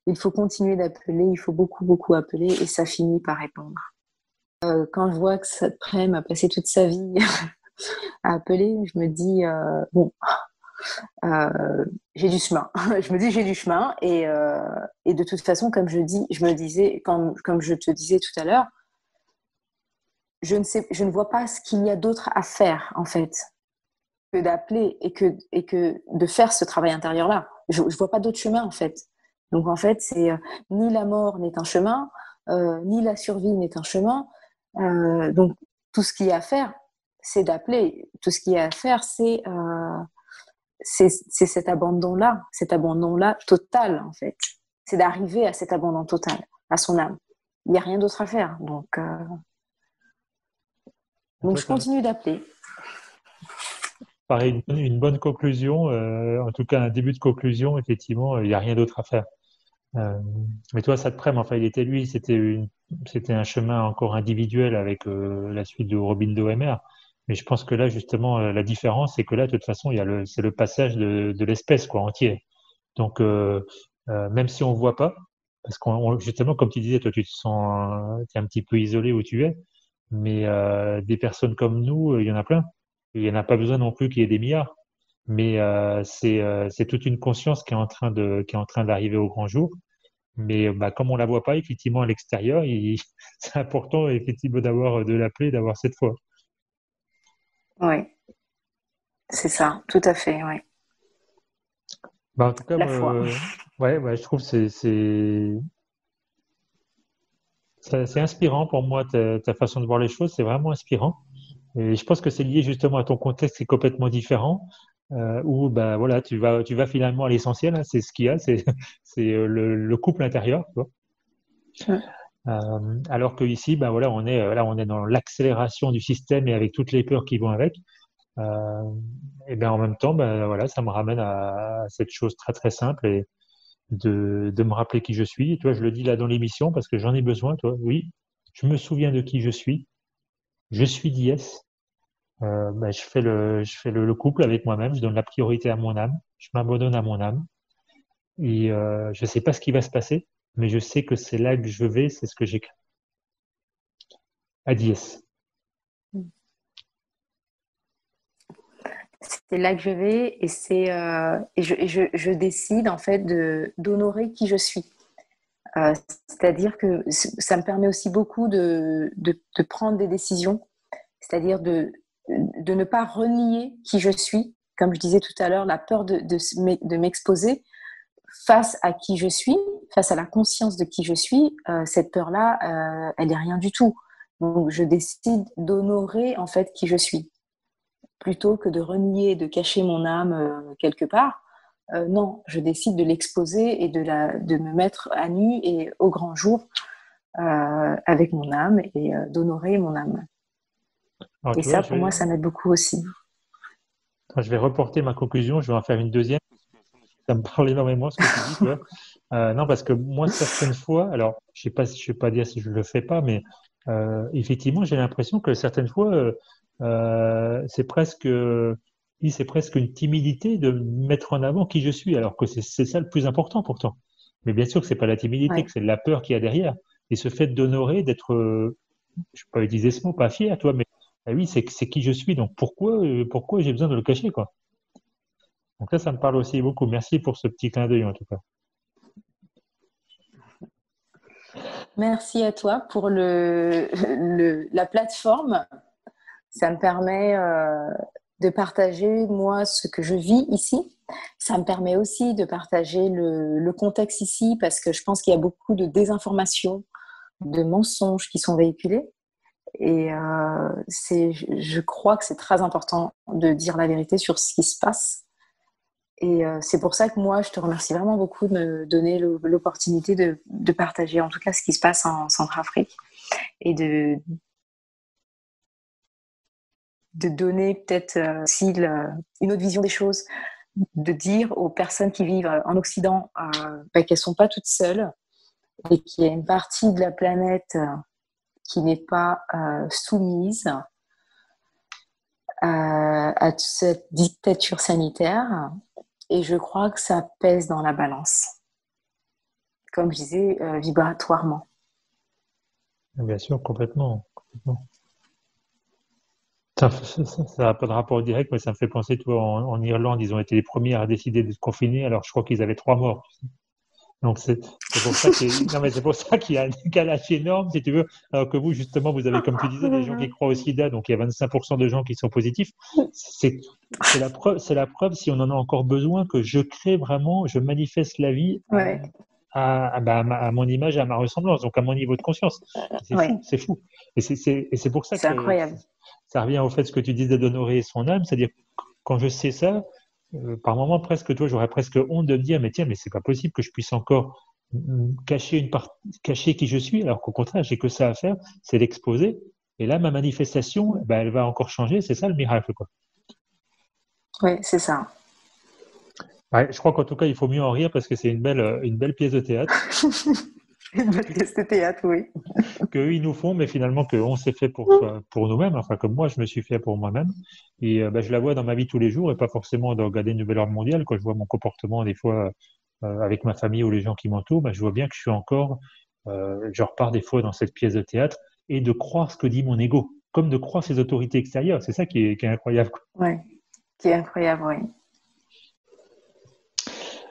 [SPEAKER 2] il faut continuer d'appeler, il faut beaucoup, beaucoup appeler et ça finit par répondre. Quand je vois que Saprem a passé toute sa vie à appeler, je me dis bon, j'ai du chemin. Je me dis j'ai du chemin et de toute façon, je me disais, comme je te disais tout à l'heure, je ne vois pas ce qu'il y a d'autre à faire en fait que d'appeler et que de faire ce travail intérieur là. Je vois pas d'autre chemin en fait. Donc en fait, c'est ni la mort n'est un chemin, ni la survie n'est un chemin. Donc tout ce qu'il y a à faire, c'est d'appeler. Tout ce qu'il y a à faire, c'est cet abandon-là total en fait. C'est d'arriver à cet abandon total, à son âme. Il n'y a rien d'autre à faire. Donc
[SPEAKER 1] toi,
[SPEAKER 2] je continue d'appeler.
[SPEAKER 1] paraît une bonne conclusion, en tout cas un début de conclusion. Effectivement, il n'y a rien d'autre à faire. Euh, mais toi, ça te prête, enfin, il était lui, c'était un chemin encore individuel avec la suite de Robin d'OMR. Mais je pense que là, justement, la différence, c'est que là, de toute façon, c'est le passage de l'espèce, quoi, entière. Donc, même si on voit pas, parce qu'on, justement, comme tu disais, toi, tu te sens, t'es un petit peu isolé où tu es, mais des personnes comme nous, il y en a plein. Il y en a pas besoin non plus qu'il y ait des milliards. Mais c'est toute une conscience qui est en train d'arriver au grand jour. Mais bah, comme on la voit pas effectivement à l'extérieur, c'est important effectivement d'avoir de l'appeler, d'avoir cette foi.
[SPEAKER 2] Oui, c'est ça, tout à fait, oui.
[SPEAKER 1] Bah, en tout cas,
[SPEAKER 2] La foi.
[SPEAKER 1] ouais, je trouve que c'est inspirant pour moi ta façon de voir les choses, c'est vraiment inspirant. Et je pense que c'est lié justement à ton contexte qui est complètement différent, où bah voilà, tu vas finalement à l'essentiel, hein, c'est ce qu'il y a, c'est le couple intérieur, tu vois.
[SPEAKER 2] Mm.
[SPEAKER 1] Alors que ici, bah voilà, on est dans l'accélération du système et avec toutes les peurs qui vont avec. Euh, et bien en même temps, bah voilà, ça me ramène à cette chose très très simple et de me rappeler qui je suis. Et toi, je le dis là dans l'émission parce que j'en ai besoin, toi. Oui, je me souviens de qui je suis. Je suis d'IS. Je fais le couple avec moi-même. Je donne la priorité à mon âme. Je m'abandonne à mon âme. Et je sais pas ce qui va se passer, mais je sais que c'est là que je vais. C'est ce que j'écris. À d'IS.
[SPEAKER 2] C'est là que je vais et je décide en fait d'honorer qui je suis. C'est-à-dire que ça me permet aussi beaucoup de prendre des décisions, c'est-à-dire de ne pas renier qui je suis. Comme je disais tout à l'heure, la peur de m'exposer face à qui je suis, face à la conscience de qui je suis, cette peur-là, elle n'est rien du tout. Donc je décide d'honorer en fait qui je suis, plutôt que de renier, de cacher mon âme quelque part. Non, je décide de l'exposer et de me mettre à nu et au grand jour avec mon âme et d'honorer mon âme.
[SPEAKER 1] Alors
[SPEAKER 2] Et
[SPEAKER 1] tu vois,
[SPEAKER 2] ça, pour moi, ça m'aide beaucoup aussi.
[SPEAKER 1] je vais reporter ma conclusion. Je vais en faire une deuxième. Ça me parle énormément ce que tu dis, tu vois. Non, parce que moi, certaines fois, alors, je sais pas dire si je le fais pas, mais effectivement, j'ai l'impression que certaines fois, oui, c'est presque une timidité de mettre en avant qui je suis, alors que c'est ça le plus important pourtant. Mais bien sûr que c'est pas la timidité,
[SPEAKER 2] Ouais.
[SPEAKER 1] que c'est la peur qu'il y a derrière. Et ce fait d'honorer, d'être, je peux pas utiliser ce mot, pas fier, toi, mais oui, c'est qui je suis. Donc pourquoi j'ai besoin de le cacher, quoi. Donc ça me parle aussi beaucoup. Merci pour ce petit clin d'œil en tout cas.
[SPEAKER 2] Merci à toi pour la plateforme. Ça me permet de partager, moi, ce que je vis ici. Ça me permet aussi de partager le contexte ici parce que je pense qu'il y a beaucoup de désinformation, de mensonges qui sont véhiculés. Et je crois que c'est très important de dire la vérité sur ce qui se passe. Et c'est pour ça que moi, je te remercie vraiment beaucoup de me donner l'opportunité de partager en tout cas ce qui se passe en Centrafrique et de donner peut-être aussi une autre vision des choses, de dire aux personnes qui vivent en Occident qu'elles ne sont pas toutes seules et qu'il y a une partie de la planète qui n'est pas soumise à cette dictature sanitaire. Et je crois que ça pèse dans la balance, comme je disais, vibratoirement.
[SPEAKER 1] Bien sûr, complètement. Complètement. Ça n'a pas de rapport direct, mais ça me fait penser, toi, en Irlande, ils ont été les premiers à décider de se confiner, alors je crois qu'ils avaient 3 morts. Tu sais. Donc c'est pour ça non, mais c'est pour ça qu'il y a un décalage énorme, si tu veux. Alors que vous, justement, vous avez, comme tu disais, des gens qui croient au sida, donc il y a 25% de gens qui sont positifs. C'est c'est la preuve, si on en a encore besoin, que je crée vraiment, je manifeste la vie
[SPEAKER 2] Ouais,
[SPEAKER 1] à mon image, à ma ressemblance, donc à mon niveau de conscience. C'est
[SPEAKER 2] ouais,
[SPEAKER 1] fou, c'est fou. Et c'est pour ça
[SPEAKER 2] c'est
[SPEAKER 1] que
[SPEAKER 2] incroyable.
[SPEAKER 1] ça revient au fait ce que tu disais d'honorer son âme, c'est-à-dire quand je sais ça, par moment presque toi, j'aurais presque honte de me dire, mais tiens, mais c'est pas possible que je puisse encore cacher qui je suis, alors qu'au contraire, j'ai que ça à faire, c'est l'exposer. Et là, ma manifestation, ben, elle va encore changer. C'est ça le miracle, quoi.
[SPEAKER 2] Oui, c'est ça.
[SPEAKER 1] Ouais, je crois qu'en tout cas, il faut mieux en rire parce que c'est une belle pièce de théâtre
[SPEAKER 2] Une bonne pièce de théâtre, oui.
[SPEAKER 1] qu'eux, ils nous font, mais finalement qu'on s'est fait pour nous-mêmes, enfin comme moi, je me suis fait pour moi-même. Et je la vois dans ma vie tous les jours et pas forcément de regarder une nouvelle ordre mondiale. Quand je vois mon comportement des fois avec ma famille ou les gens qui m'entourent, je vois bien que je suis encore, je repars des fois dans cette pièce de théâtre et de croire ce que dit mon ego, comme de croire ces autorités extérieures. C'est ça qui est incroyable, quoi.
[SPEAKER 2] Oui, qui est incroyable, oui.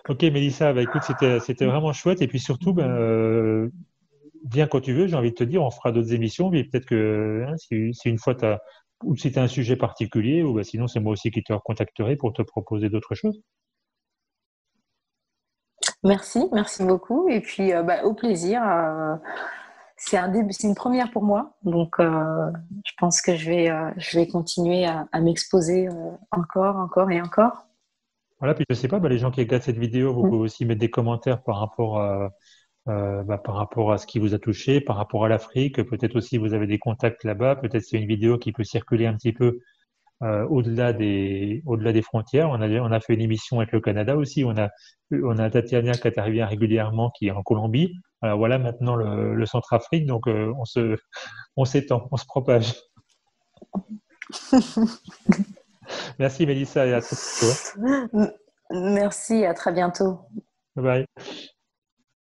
[SPEAKER 1] Ok, Mélissa, écoute, c'était vraiment chouette. Et puis surtout, viens quand tu veux, j'ai envie de te dire, on fera d'autres émissions, mais peut-être que hein, si une fois ou si tu as un sujet particulier, ou sinon c'est moi aussi qui te recontacterai pour te proposer d'autres choses.
[SPEAKER 2] Merci, merci beaucoup. Et puis, au plaisir. C'est un début, c'est une première pour moi. Donc, je pense que je vais continuer à m'exposer encore, encore et encore.
[SPEAKER 1] Voilà, puis je sais pas, les gens qui regardent cette vidéo, vous
[SPEAKER 2] Mm.
[SPEAKER 1] pouvez aussi mettre des commentaires par rapport à ce qui vous a touché, par rapport à l'Afrique. Peut-être aussi vous avez des contacts là-bas. Peut-être c'est une vidéo qui peut circuler un petit peu au-delà des frontières. On a fait une émission avec le Canada aussi. On a Tatiana qui intervient régulièrement, qui est en Colombie. Alors voilà maintenant le Centrafrique. Donc on s'étend, on se propage. Merci Mélissa et à très bientôt.
[SPEAKER 2] Merci, à très bientôt.
[SPEAKER 1] Bye bye.